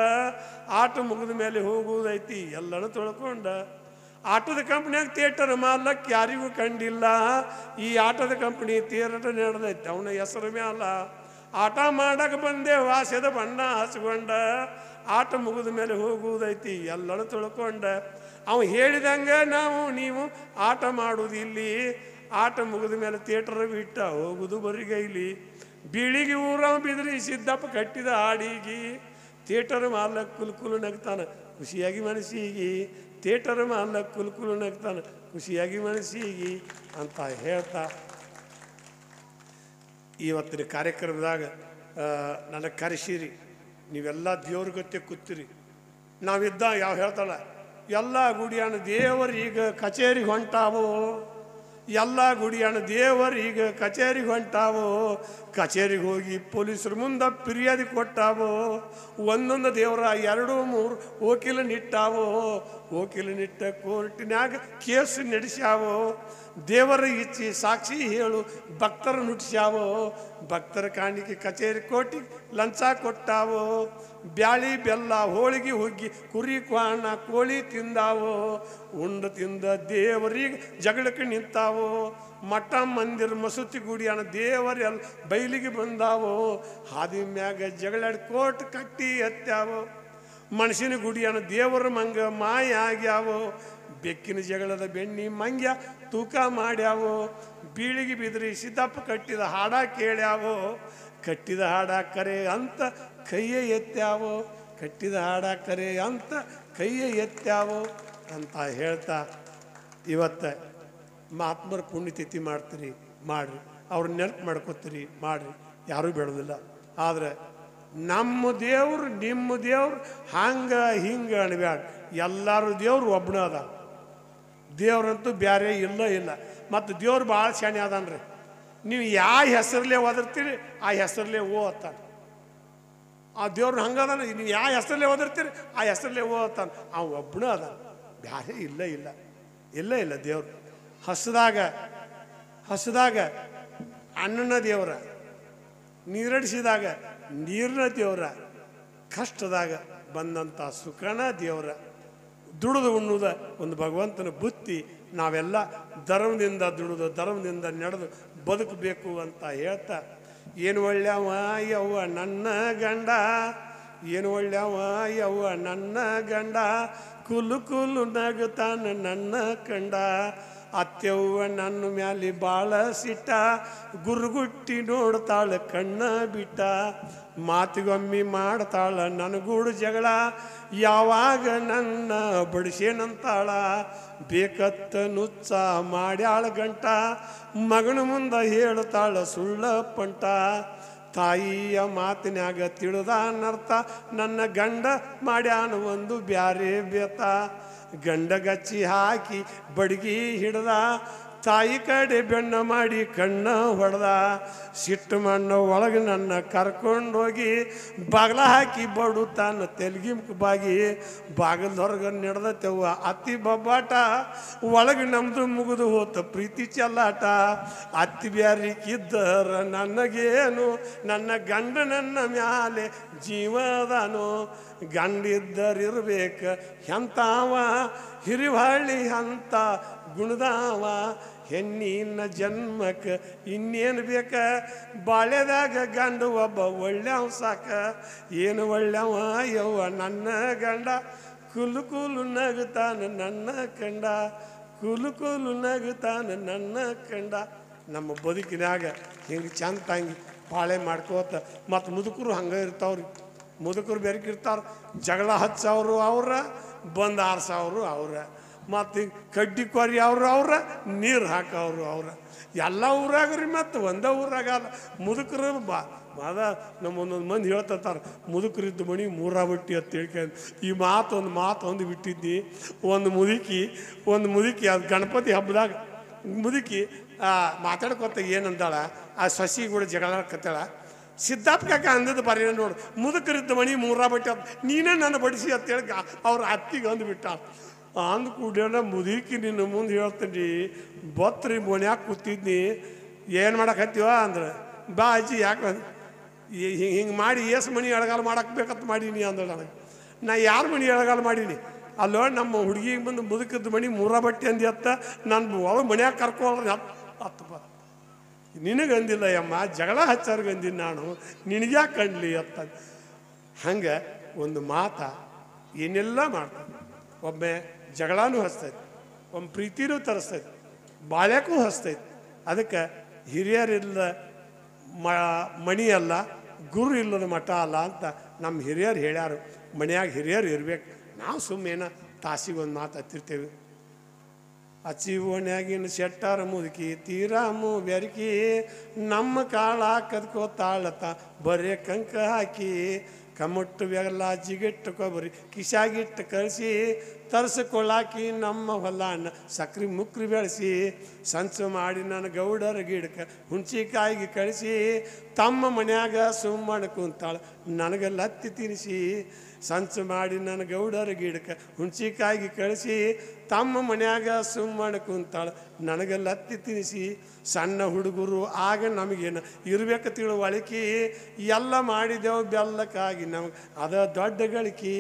ಆಟ ಮುಗಿದ ಮೇಲೆ ಹೋಗುವುದೈತಿ ಎಲ್ಲನೂ ತೊಳ್ಕೊಂಡ. ಆಟದ ಕಂಪ್ನಿಯಾಗ ಥಿಯೇಟರ್ ಮಾಲಕ್ಕೆ ಯಾರಿಗೂ ಕಂಡಿಲ್ಲ, ಈ ಆಟದ ಕಂಪ್ನಿ ಥಿಯೇಟರ್ ನಡೆದೈತಿ ಅವನ ಹೆಸರು ಮ್ಯಾಲ. ಆಟ ಮಾಡಕ್ಕೆ ಬಂದೆ ವಾಸ್ಯದ ಬಣ್ಣ ಹಚ್ಕೊಂಡ, ಆಟ ಮುಗಿದ ಮೇಲೆ ಹೋಗುವುದೈತಿ ಎಲ್ಲನೂ ತಿಳ್ಕೊಂಡ. ಅವ ಹೇಳಿದಂಗೆ ನೀವು ಆಟ ಮಾಡುವುದು ಇಲ್ಲಿ, ಆಟ ಮುಗಿದ ಮೇಲೆ ಥಿಯೇಟರ್ ಬಿಟ್ಟ ಹೋಗುದು ಬರಿಗೈಲಿ. ಬೀಳಿಗೆ ಊರ ಬಿದ್ರಿ ಸಿದ್ದಪ್ಪ ಕಟ್ಟಿದ ಹಾಡಿಗಿ, ಥಿಯೇಟರ್ ಮಾಲಕ್ ಕುಲ್ಕುಲು ನಗ್ತಾನ ಖುಷಿಯಾಗಿ ಮನಸ್ಸಿಗಿ. ಥಿಯೇಟರ್ ಮಾಲಕ್ ಕುಲ್ಕುಲು ನಗ್ತಾನ ಖುಷಿಯಾಗಿ ಮನಸ್ಸಿಗಿ ಅಂತ ಹೇಳ್ತಾ ಇವತ್ತಿನ ಕಾರ್ಯಕ್ರಮದಾಗ ನನಗೆ ಕರೆಸಿರಿ. ನೀವೆಲ್ಲ ದೇವ್ರ ಗತ್ತೆ ಕೂತಿರಿ. ನಾವಿದ್ದ ಯಾವ ಹೇಳ್ತಾಳ, ಎಲ್ಲ ಗುಡಿಯಾಣ ದೇವರೀಗ ಕಚೇರಿಗೆ ಹೊಂಟಾವೋ, ಎಲ್ಲ ಗುಡಿಯಾಣ ದೇವರೀಗ ಕಚೇರಿಗೆ ಹೊಂಟಾವೋ. ಕಚೇರಿಗೆ ಹೋಗಿ ಪೊಲೀಸರ ಮುಂದೆ ಫಿರ್ಯಾದಿ ಕೊಟ್ಟಾವೋ, ಒಂದೊಂದು ದೇವರ 2-3 ವಕೀಲ ನಿಟ್ಟಾವೋ. ವಕೀಲ ನಿಟ್ಟ ಕೋರ್ಟಿನ್ಯಾಗ ಕೇಸು ನಡೆಸ್ಯಾವೋ. ದೇವರ ಇಚ್ಚಿ ಸಾಕ್ಷಿ ಹೇಳು ಭಕ್ತರ ನುಟ್ಸ್ಯಾವೋ. ಭಕ್ತರ ಕಾಣಿಕೆ ಕಚೇರಿ ಕೋಟಿ ಲಂಚ ಕೊಟ್ಟಾವೋ. ಬ್ಯಾಳಿ ಬೆಲ್ಲ ಹೋಳಿಗೆ ಹುಗ್ಗಿ ಕುರಿ ಕ್ವಾಣ ಕೋಳಿ ತಿಂದಾವೋ. ಉಂಡ ತಿಂದ ದೇವರಿಗೆ ಜಗಳಕ್ಕೆ ನಿಂತಾವೋ. ಮಠ ಮಂದಿರ ಮಸೂತಿ ಗುಡಿಯಾನ ದೇವರೆಲ್ಲ ಬೈಲಿಗೆ ಬಂದಾವೋ. ಹಾದಿ ಮ್ಯಾಗ ಜಗಳಾಡಿ ಕೋಟ್ ಕಟ್ಟಿ ಎತ್ತಾವೋ. ಮನುಷ್ಯನ ಗುಡಿಯಾನ ದೇವರ ಮಂಗ ಮಾಯ ಆಗ್ಯಾವೋ. ಬೆಕ್ಕಿನ ಜಗಳದ ಬೆಣ್ಣಿ ಮಂಗ್ಯ ತೂಕ ಮಾಡ್ಯಾವೋ. ಬೀಳಿಗೆ ಬಿದ್ರಿ ಸಿದ್ದಪ್ಪ ಕಟ್ಟಿದ ಹಾಡ ಕೇಳ್ಯಾವೋ. ಕಟ್ಟಿದ ಹಾಡ ಕರೆ ಅಂತ ಕೈಯ ಎತ್ತಾವೋ. ಕಟ್ಟಿದ ಹಾಡ ಕರೆ ಅಂತ ಕೈಯ ಎತ್ತಾವೋ ಅಂತ ಹೇಳ್ತಾ ಇವತ್ತು ಮಹಾತ್ಮರ ಪುಣ್ಯತಿಥಿ ಮಾಡ್ತೀರಿ, ಮಾಡಿರಿ. ಅವ್ರ ನೆನಪು ಮಾಡ್ಕೋತೀರಿ, ಮಾಡಿರಿ. ಯಾರೂ ಬೇಡೋದಿಲ್ಲ. ಆದರೆ ನಮ್ಮ ದೇವ್ರು ನಿಮ್ಮ ದೇವ್ರು ಹಂಗೆ ಹಿಂಗೆ ಅನ್ಬ್ಯಾಡ. ಎಲ್ಲರೂ ದೇವ್ರು ಒಬ್ಬನ ಅದ. ದೇವ್ರಂತೂ ಬೇರೆ ಇಲ್ಲ. ಮತ್ತು ದೇವ್ರು ಭಾಳ ಶಾಣೆ ಅದಾನ್ರಿ. ನೀವು ಯಾವ ಹೆಸರಲ್ಲೇ ಓದಿರ್ತೀರಿ ಆ ಹೆಸರಲ್ಲೇ ಅತ್ತಾನ. ಆ ದೇವ್ರನ್ನ ಹಂಗದಾನ. ನೀವು ಯಾವ ಹೆಸರಲ್ಲೇ ಓದಿರ್ತೀರಿ ಆ ಹೆಸರಲ್ಲೇ ಅತ್ತಾನ. ಆ ಒಬ್ಬನ ಅದಾನ, ಬೇರೆ ಇಲ್ಲ ದೇವ್ರು. ಹಸದಾಗ ಅನ್ನನ ದೇವ್ರ, ನೀರಡಿಸಿದಾಗ ನೀರಿನ ದೇವ್ರ, ಕಷ್ಟದಾಗ ಬಂದಂಥ ಸುಖನ ದೇವ್ರ, ದುಡಿದು ಉಣ್ಣುದ ಒಂದು ಭಗವಂತನ ಬುತ್ತಿ. ನಾವೆಲ್ಲ ಧರ್ಮದಿಂದ ದುಡಿದು ಧರ್ಮದಿಂದ ನಡೆದು ಬದುಕಬೇಕು ಅಂತ ಹೇಳ್ತಾ, ಏನು ಒಳ್ಳೆಯವ ಯವ್ವ ನನ್ನ ಗಂಡ, ಏನು ಒಳ್ಳೆಯವ ಯವ್ವ ನನ್ನ ಗಂಡ, ಕುಲು ನಗುತ್ತಾನ ನನ್ನ ಕಂಡ, ಅತ್ತೆವ್ವ ನನ್ನ ಮ್ಯಾಲೆ ಬಾಳ ಸಿಟ್ಟ, ಗುರುಗುಟ್ಟಿ ನೋಡ್ತಾಳ ಕಣ್ಣ ಬಿಟ್ಟ, ಮಾತಿಗೊಮ್ಮಿ ಮಾಡ್ತಾಳ ನನಗೂಡು ಜಗಳ, ಯಾವಾಗ ನನ್ನ ಬಡಿಸೇನಂತಾಳ, ಬೇಕತ್ತ ನುಚ್ಚ ಮಾಡ್ಯಾಳ ಗಂಟ, ಮಗನ ಮುಂದೆ ಹೇಳ್ತಾಳ ಸುಳ್ಳ ಪಂಟ, ತಾಯಿಯ ಮಾತಿನ್ಯಾಗ ತಿಳಿದಾನರ್ಥ, ನನ್ನ ಗಂಡ ಮಾಡ್ಯಾನ ಒಂದು ಬ್ಯಾರೆ ಬೇತ, ಗಂಡಗಚ್ಚಿ ಹಾಕಿ ಬಡ್ಗಿ ಹಿಡ್ದ, ತಾಯಿ ಕಡೆ ಬೆಣ್ಣ ಮಾಡಿ ಕಣ್ಣ ಹೊಡೆದ, ಸಿಟ್ಟು ಮಣ್ಣು ಒಳಗೆ ನನ್ನ ಕರ್ಕೊಂಡೋಗಿ ಬಾಗ್ಲ ಹಾಕಿ ಬಡು ತಾನ ತೆಲ್ಗಿಮ್ಕ ಬಾಗಿ, ಬಾಗಿಲ್ದೊರ್ಗ ನಡೆದತೆವ್ವ ಅತ್ತಿ ಬಬ್ಬಾಟ, ಒಳಗೆ ನಮ್ದು ಮುಗಿದು ಹೋತ ಪ್ರೀತಿ ಚೆಲ್ಲಾಟ, ಅತ್ತಿ ಬ್ಯಾರಿಕಿದ್ದರ ನನಗೇನು, ನನ್ನ ಗಂಡ ನನ್ನ ಮ್ಯಾಲೆ ಜೀವದಾನು, ಗಂಡಿದ್ದರಿರ್ಬೇಕು ಎಂತಾವ ಹಿರಿವಳ್ಳಿ ಅಂತ ಗುಣದಾವ, ಹೆಣ್ಣಿನ ಜನ್ಮಕ್ಕೆ ಇನ್ನೇನು ಬೇಕ, ಬಾಳೆದಾಗ ಗಂಡು ಒಬ್ಬ ಒಳ್ಳೆವ ಸಾಕ, ಏನು ಒಳ್ಳೆವ ಯವ್ವ ನನ್ನ ಗಂಡ, ಕುಲು ನಗುತ್ತಾನ ನನ್ನ ಕಂಡ, ಕುಲು ನಗುತ್ತಾನ ನನ್ನ ಕಂಡ. ನಮ್ಮ ಬದುಕಿನಾಗ ಹಿಂಗೆ ಚಂದಂಗಿ ಬಾಳೆ ಮಾಡ್ಕೋತ. ಮತ್ತು ಮುದುಕರು ಹಂಗೆ ಇರ್ತಾವ್ರಿ. ಮುದುಕರು ಬೆರಕಿರ್ತಾರ, ಜಗಳ ಹಚ್ಚವ್ರು ಅವ್ರ, ಬಂದು ಆರ್ಸವ್ರು ಅವ್ರ, ಮತ್ತು ಕಡ್ಡಿ ಕೊರಿ ಅವ್ರ, ನೀರು ಹಾಕವ್ರು ಅವ್ರ. ಎಲ್ಲ ಊರಾಗ್ರಿ, ಮತ್ತು ಒಂದೇ ಊರಾಗಲ್ಲ ಮುದುಕರು. ಅದ ನಮ್ಮ ಒಂದೊಂದು ಮಂದಿ ಹೇಳ್ತಾರೆ, ಮುದುಕರಿದ್ದು ಮಣಿ ಮೂರ ಬಟ್ಟಿ ಅಂತ ತಿಳ್ಕೊಂಡು. ಈ ಮಾತು ಬಿಟ್ಟಿದ್ದಿ. ಒಂದು ಮುದುಕಿ ಅದು ಗಣಪತಿ ಹಬ್ಬದಾಗ ಮುದುಕಿ ಮಾತಾಡ್ಕೊತ ಏನಂತಾಳ, ಆ ಸಸಿ ಕೂಡ ಜಗಳಕತ್ತಾಳ. ಸಿದ್ಧಾರ್ಥ ಕಾಕ ಅಂದದ್ದು ಬರೀ ನೋಡು, ಮುದುಕರಿದ್ದ ಮಣಿ ಮೂರ ಬಟ್ಟೆ ಅಂತ ನೀನೇ ನನ್ನ ಬಡಿಸಿ ಅಂತೇಳಿ ಅವ್ರ ಅತ್ತಿಗೆ ಅಂದ್ಬಿಟ್ಟ. ಅಂದು ಕೂಡೇನ ಮುದುಕಿ ನಿನ್ನ ಮುಂದೆ ಹೇಳ್ತೀನಿ, ಬತ್ರಿ ಮನ್ಯಾಗ ಕೂತಿದ್ನಿ, ಏನು ಮಾಡಕತ್ತೀವ ಅಂದ್ರೆ, ಬಾ ಅಜ್ಜಿ ಯಾಕೆ ಹಿಂಗೆ ಮಾಡಿ ಏಸು ಮಣಿ ಎಳಗಾಲ ಮಾಡಕ್ಕೆ ಬೇಕಂತ ಮಾಡೀನಿ ಅಂದ್ರೆ ನನಗೆ. ನಾ ಯಾರು ಮಣಿ ಎಳಗಾಲ ಮಾಡೀನಿ ಅಲ್ಲೋ, ನಮ್ಮ ಹುಡುಗಿಗೆ ಬಂದು ಮುದುಕದ ಮಣಿ ಮೂರ ಬಟ್ಟೆ ಅಂದಿ ಅತ್ತ, ನಾನು ಒಳಗೆ ಮನ್ಯಾಗ ಕರ್ಕೊಳ್ಳೋದು ಹತ್ತಪ್ಪ. ನಿನಗಂದಿಲ್ಲ ಯಮ್ಮ, ಜಗಳ ಹಚ್ಚರ್ಗಂದಿನಿ ನಾನು, ನಿನಗ್ಯಾಕೆ ಕಂಡ್ಲಿ ಅತ್ತ. ಹಂಗೆ ಒಂದು ಮಾತ ಏನೆಲ್ಲ ಮಾಡ್ತಾನೆ. ಒಮ್ಮೆ ಜಗಳನೂ ಹಚ್ತೈತಿ, ಒಮ್ಮೆ ಪ್ರೀತಿನೂ ತರಿಸ್ತೈತಿ, ಬಾಳ್ಯಾಕೂ ಹಚ್ತೈತಿ. ಅದಕ್ಕೆ ಹಿರಿಯರಿಲ್ಲ ಮಣಿ ಅಲ್ಲ, ಗುರು ಇಲ್ಲದ ಮಠ ಅಲ್ಲ ಅಂತ ನಮ್ಮ ಹಿರಿಯರು ಹೇಳ್ಯಾರು. ಮನ್ಯಾಗ ಹಿರಿಯರು ಇರ್ಬೇಕು. ನಾವು ಸುಮ್ಮನೆ ತಾಸಿಗೆ ಮಾತು ಹತ್ತಿರ್ತೇವೆ. ಅಚ್ಚಿ ಓಣ್ಯಾಗಿನ ಶೆಟ್ಟಾರ ಮುದುಕಿ ತೀರಾಮು ಬೆರಕಿ, ನಮ್ಮ ಕಾಳ ಕದ್ಕೋತಾಳತ ಬರೇ ಕಂಕ ಹಾಕಿ, ಕಮುಟ್ಟು ಬೆಲ್ಲ ಜಿಗಿಟ್ಟು ಕೊಬ್ಬರಿ ಕಿಶಾಗಿಟ್ಟು ಕಳಿಸಿ, ತರಿಸ್ಕೊಳ್ಳಾಕಿ ನಮ್ಮ ಹೊಲಾನ ಸಕ್ರೆ ಮುಕ್ರಿ ಬೆಳೆಸಿ, ಸಂಚು ಮಾಡಿ ನನ್ನ ಗೌಡರ ಗಿಡಕ್ಕೆ ಹುಣ್ಚಿಕಾಯಿಗೆ ಕಳಿಸಿ, ತಮ್ಮ ಮನ್ಯಾಗ ಸುಮ್ಮನೆ ಕುಂತಾಳ ನನಗೆ ಲತ್ತಿ ತಿನ್ನಿಸಿ, ಸಂಚು ಮಾಡಿ ನನ್ನ ಗೌಡರ ಗಿಡಕ್ಕೆ ಹುಣ್ಚಿಕಾಯಿಗೆ ಕಳಿಸಿ, ತಮ್ಮ ಮನ್ಯಾಗ ಸುಮ್ಮನೆ ಕುಂತಾಳ ನನಗೆ ಲತ್ತಿ ತಿನ್ನಿಸಿ. ಸಣ್ಣ ಹುಡುಗರು ಆಗ ನಮಗೇನು ಇರ್ಬೇಕು ತಿಳುವಳಿಕೆ, ಎಲ್ಲ ಮಾಡಿದೆವು ಬೆಲ್ಲಕ್ಕಾಗಿ ನಮಗೆ ಅದ ದೊಡ್ಡ ಗಳಿಕೆ.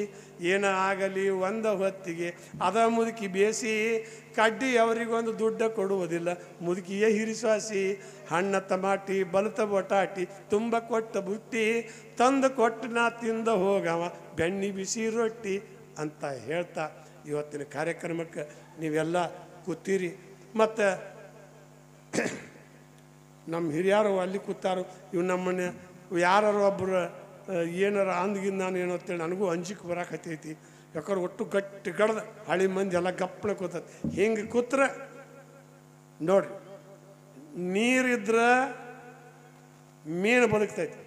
ಏನ ಆಗಲಿ ಒಂದ ಹೊತ್ತಿಗೆ ಅದ ಮುದುಕಿ ಬೇಸಿ, ಕಡ್ಡಿ ಅವರಿಗೊಂದು ದುಡ್ಡ ಕೊಡುವುದಿಲ್ಲ ಮುದುಕಿಯೇ ಹಿರಿಸಾಸಿ. ಹಣ್ಣ ಟಮಾಟಿ ಬಲತ ಬಟಾಟಿ ತುಂಬ ಕೊಟ್ಟ ಬುಟ್ಟಿ, ತಂದು ಕೊಟ್ಟು ನಾ ತಿಂದ ಹೋಗವ ಬೆಣ್ಣಿ ಬಿಸಿ ರೊಟ್ಟಿ ಅಂತ ಹೇಳ್ತಾ ಇವತ್ತಿನ ಕಾರ್ಯಕ್ರಮಕ್ಕೆ ನೀವೆಲ್ಲ ಕೂತೀರಿ. ಮತ್ತು ನಮ್ಮ ಹಿರಿಯರು ಅಲ್ಲಿ ಕೂತಾರು. ಇವು ನಮ್ಮನೆ ಯಾರು ಒಬ್ಬರು ಏನಾರ ಅಂದ್ಗಿಂದ ನಾನು ಏನೋ ಅಂತೇಳಿ ನನಗೂ ಅಂಜಿಕೆ ಬರಾಕತ್ತೈತಿ. ಯಾಕಂದ್ರೆ ಒಟ್ಟು ಗಟ್ಟಿ ಗಡ್ದು ಹಳಿ ಮಂದಿ ಎಲ್ಲ ಗಪ್ಪಳೆ ಕೂತೈತಿ. ಹಿಂಗೆ ಕೂತ್ರೆ ನೋಡ್ರಿ, ನೀರಿದ್ರೆ ಮೀನು ಬದುಕ್ತೈತಿ,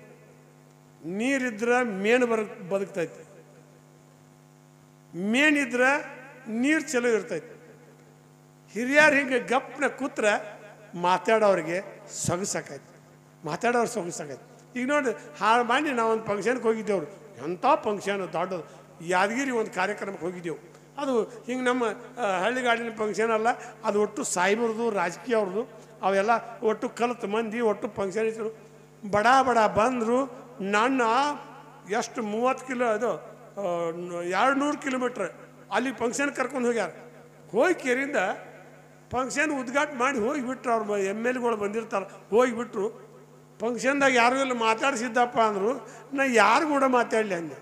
ನೀರಿದ್ರೆ ಮೇನು ಬದುಕ್ತೈತಿ, ಮೇನಿದ್ರೆ ನೀರು ಚಲೋ ಇರ್ತೈತಿ. ಹಿರಿಯರು ಹಿಂಗೆ ಗಪ್ನ ಕೂತ್ರ ಮಾತಾಡೋರಿಗೆ ಸೊಗಸಾಕೈತಿ, ಮಾತಾಡೋರು ಸೊಗಸಾಕೈತಿ. ಈಗ ನೋಡಿ ಹಾಳು ಮಾಡಿ ನಾವು ಒಂದು ಫಂಕ್ಷನ್ಗೆ ಹೋಗಿದ್ದೇವ್ರು, ಎಂಥ ಫಂಕ್ಷನ್ ದೊಡ್ಡದು, ಯಾದಗಿರಿ ಒಂದು ಕಾರ್ಯಕ್ರಮಕ್ಕೆ ಹೋಗಿದ್ದೆವು. ಅದು ಹಿಂಗೆ ನಮ್ಮ ಹಳ್ಳಿಗಾಡಿನ ಫಂಕ್ಷನ್ ಅಲ್ಲ, ಅದು ಒಟ್ಟು ಸಾಯಿಬರದು ರಾಜಕೀಯ ಅವ್ರದ್ದು ಅವೆಲ್ಲ ಒಟ್ಟು ಕಲಿತು ಮಂದಿ ಒಟ್ಟು ಫಂಕ್ಷನ್ ಇದ್ರು. ಬಡ ಬಡ ಬಂದರು. ನನ್ನ ಎಷ್ಟು 30 ಕಿಲೋ ಅದು 200 ಕಿಲೋಮೀಟ್ರ್ ಅಲ್ಲಿ ಫಂಕ್ಷನ್ ಕರ್ಕೊಂಡು ಹೋಗ್ಯಾರ. ಹೋಗಿ ಕೇರಿಂದ ಫಂಕ್ಷನ್ ಉದ್ಘಾಟನೆ ಮಾಡಿ ಹೋಗಿಬಿಟ್ರು. ಅವ್ರು MLAಗಳು ಬಂದಿರ್ತಾರೆ, ಹೋಗಿಬಿಟ್ರು. ಫಂಕ್ಷನ್ದಾಗ ಯಾರು ಇಲ್ಲ ಮಾತಾಡಿಸಿದ್ದಪ್ಪ ಅಂದರು. ನಾ ಯಾರು ಕೂಡ ಮಾತಾಡಲಿ ಅಂದೆ.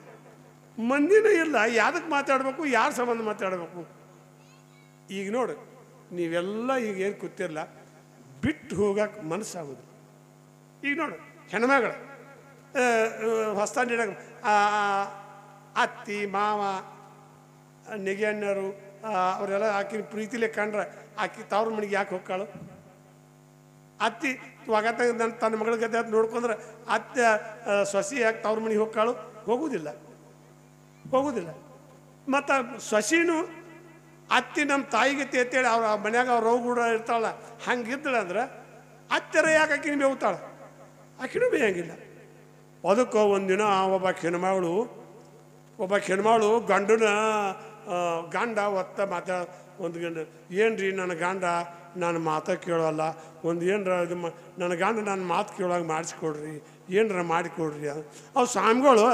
ಮಂದಿನೂ ಇಲ್ಲ, ಯಾವ್ದಕ್ಕೆ ಮಾತಾಡಬೇಕು, ಯಾರ ಸಂಬಂಧ ಮಾತಾಡಬೇಕು? ಈಗ ನೋಡಿ ನೀವೆಲ್ಲ ಈಗ ಏನು ಕೂತಿರಲ್ಲ, ಬಿಟ್ಟು ಹೋಗಕ್ಕೆ ಮನಸ್ಸಾಗೋದು. ಈಗ ನೋಡು ಹೆಣ್ಮಗಳು ಹೊಸ್ತಾಂಡಿನಾಗ ಅತ್ತಿ ಮಾವ ನೆಗೆಣ್ಣರು ಅವರೆಲ್ಲ ಆಕಿನ ಪ್ರೀತಿಲೇ ಕಂಡ್ರೆ ಆಕಿ ತವ್ರ ಮನೆಗೆ ಯಾಕೆ ಹೋಗ್ಕಾಳು? ಅತ್ತಿ ಒಗತ ತನ್ನ ಮಗಳ ಗದ್ದೆ ನೋಡ್ಕೊಂಡ್ರೆ ಅತ್ತೆ ಸೊಸಿ ಯಾಕೆ ತವ್ರ ಮನೆಗೆ ಹೋಗ್ಕಾಳು? ಹೋಗುವುದಿಲ್ಲ. ಮತ್ತು ಸೊಸಿನೂ ಅತ್ತಿ ನಮ್ಮ ತಾಯಿಗೆ ಅಂತೇಳಿ ಅವ್ರ ಮನ್ಯಾಗ ಅವ್ರ ರೋಗ ಕೂಡ ಇರ್ತಾಳಲ್ಲ, ಹಂಗಿದ್ದಳು ಅಂದ್ರೆ ಅತ್ತರ ಯಾಕೆ ಆಕಿನ ಬೇವುತ್ತಾಳೆ? ಆಕಿನೂ ಬೇಯಂಗಿಲ್ಲ. ಅದಕ್ಕೋ ಒಂದಿನ ಒಬ್ಬ ಹೆಣ್ಮಗಳು ಗಂಡ ಒತ್ತ ಮಾತಾಡ ಒಂದು ಗಂಡ, ಏನ್ರಿ ನನ್ನ ಗಂಡ ನಾನು ಮಾತಾ ಕೇಳೋಲ್ಲ, ಒಂದು ಏನರ ಇದು ನನ್ನ ಗಂಡ ನನ್ನ ಮಾತು ಕೇಳೋಂಗೆ ಮಾಡಿಸ್ಕೊಡ್ರಿ, ಏನರ ಮಾಡಿಕೊಡ್ರಿ. ಅವು ಸ್ವಾಮಿಗಳು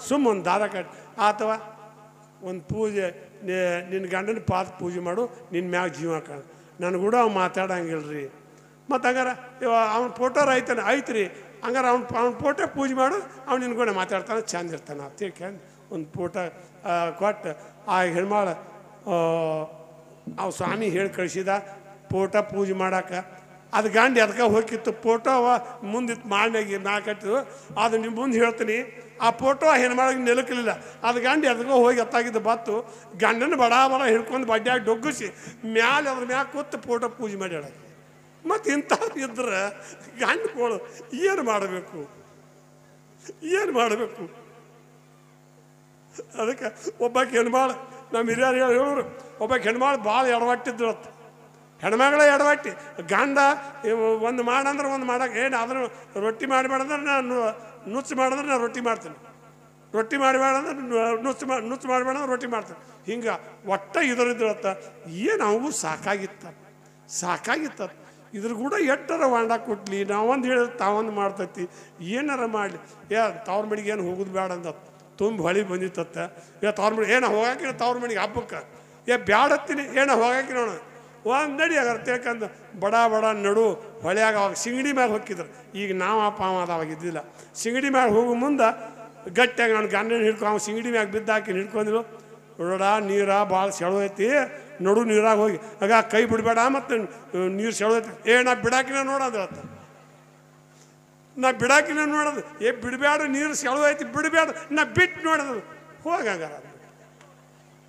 ಸುಮ್ಮ ಒಂದು ದಾರ ಕಟ್ಟಿ ಅಥವಾ ಒಂದು ಪೂಜೆ, ನಿನ್ನ ಗಂಡನ ಪಾದ ಪೂಜೆ ಮಾಡು, ನಿನ್ನ ಮ್ಯಾಗ ಜೀವ ಕಾಣ, ನಾನು ಕೂಡ ಅವ್ನು ಮಾತಾಡಂಗಿಲ್ರಿ. ಮತ್ತು ಹಂಗಾರೆ ಅವ್ನ ಫೋಟೋರ ಐತ್ರಿ, ಹಂಗಾರೆ ಅವ್ನ ಫೋಟೋ ಪೂಜೆ ಮಾಡು, ಅವ್ನು ನಿನ್ನ ಕೂಡ ಮಾತಾಡ್ತಾನೆ, ಚಂದ ಇರ್ತಾನೆ ಅಂತ ತಿಳ್ಕೊಂಡು ಒಂದು ಫೋಟೋ ಕೊಟ್ಟು ಆ ಹೆಣ್ಮಾಳು ಅವು ಸ್ವಾಮಿ ಹೇಳಿ ಕಳಿಸಿದ ಫೋಟೋ ಪೂಜೆ ಮಾಡಕ್ಕೆ. ಅದು ಗಂಡು ಎದಕ್ಕೆ ಹೋಗಿತ್ತು, ಫೋಟೋ ಮುಂದಿತ್ತು ಮಾಡಿನಾಗಿ ಕಟ್ಟಿದ್ದು, ಅದು ನಿಮ್ಮ ಮುಂದೆ ಹೇಳ್ತೀನಿ. ಆ ಫೋಟೋ ಹೆಣ್ಮಾಳಿಗೆ ನಿಲುಕಲಿಲ್ಲ, ಅದು ಗಂಡು ಎದಕ್ಕೋ ಹೋಗಿ ಎತ್ತಾಗಿದ್ದು ಬತ್ತು ಗಂಡನ ಬಡ ಹಿಡ್ಕೊಂಡು ಬಡ್ಡಿಯಾಗಿ ಡೊಗ್ಗಿಸಿ ಮ್ಯಾಲೆ ಅದ್ರ ಮ್ಯಾಗ ಕೂತು ಫೋಟೋ ಪೂಜೆ ಮಾಡಿ ಹೇಳಕ್ಕೆ. ಮತ್ತು ಇಂಥವ್ರು ಇದ್ರೆ ಗಂಡುಗಳು ಏನು ಮಾಡಬೇಕು? ಅದಕ್ಕೆ ಒಬ್ಬ ಹೆಣ್ಮಾಳು ನಮ್ಮ ಹಿರಿಯರು ಹೇಳೋರು, ಒಬ್ಬ ಹೆಣ್ಮಾಳು ಭಾಳ ಎಡವಟ್ಟಿದ್ರು. ಹೆಣ್ಮಗಳೇ ಎಡವಟ್ಟಿ, ಗಂಡ ಒಂದು ಮಾಡಂದ್ರೆ ಒಂದು ಮಾಡಕ್ಕೆ ಏನು ಅದನ್ನು ರೊಟ್ಟಿ ಮಾಡಿಬೇಡಂದ್ರೆ ನಾನು ನುಚ್ಚು ಮಾಡಿದ್ರೆ ನಾನು ರೊಟ್ಟಿ ಮಾಡ್ತೀನಿ, ರೊಟ್ಟಿ ಮಾಡಿಬೇಡಂದ್ರೆ ನುಚ್ಚು ಮಾಡಿಬೇಡಂದ್ರೆ ರೊಟ್ಟಿ ಮಾಡ್ತೀನಿ. ಹಿಂಗೆ ಒಟ್ಟ ಇದರಿದ್ರತ್ತ ಏನು ಅವು ಸಾಕಾಗಿತ್ತ. ಇದ್ರ ಕೂಡ ಎಟ್ಟರ ವಾಂಡ ಕೊಟ್ಲಿ, ನಾವೊಂದು ಹೇಳಿದ್ರೆ ತಾವೊಂದು ಮಾಡ್ತೈತಿ, ಏನಾರ ಮಾಡಲಿ. ತವ್ರ ಮನೆಗೆ ಏನು ಹೋಗೋದು ಬೇಡ ಅಂದ ತುಂಬ ಹೊಳಿ ಬಂದಿತ್ತ. ತವ್ರ ಮನೆ ಏನೋ ಹೋಗಾಕಿನ ತವ್ರ ಮನೆಗೆ ಹಬ್ಬಕ್ಕೆ ಬ್ಯಾಡತ್ತೀನಿ, ಏನೋ ಹೋಗಾಕಿ ನೋಡ ಒಂದು ನಡಿ ಅಗಾರ ತಿಳ್ಕೊಂಡು ಬಡ ನಡು ಹೊಳೆಯಾಗ ಅವಾಗ ಸಿಂಗಡಿ ಮ್ಯಾಗ ಹೊಕ್ಕಿದ್ರು. ಈಗ ನಾವು ಅವಾಗ ಇದ್ದಿಲ್ಲ. ಸಿಂಗಡಿ ಮ್ಯಾಗ ಹೋಗೋ ಮುಂದೆ ಗಟ್ಟಿಯಾಗಿ ನಾನು ಗಂಡನ ಹಿಡ್ಕೊಂಡು ಸಿಂಗಡಿ ಮ್ಯಾಗ ಬಿದ್ದಾಕಿ ಹಿಡ್ಕೊಂಡಿರು. ನೋಡ ನೀರ ಭಾಳ ಸೆಳೋಯ್ತಿ, ನಡು ನೀರಾಗ ಹೋಗಿ ಆಗ ಕೈ ಬಿಡಬೇಡ, ಮತ್ತು ನೀರು ಸೆಳೋಯ್ತಿ. ನಾ ಬಿಡಾಕಿನ ನೋಡೋದು ಅತ್ತ, ನಾ ಬಿಡಾಕಿನ ನೋಡೋದು, ಬಿಡಬೇಡ, ನೀರು ಸೆಳೋಯ್ತಿ ಬಿಡಬೇಡ, ನಾ ಬಿಟ್ಟು ನೋಡೋದು. ಹೋಗಂಗಾರ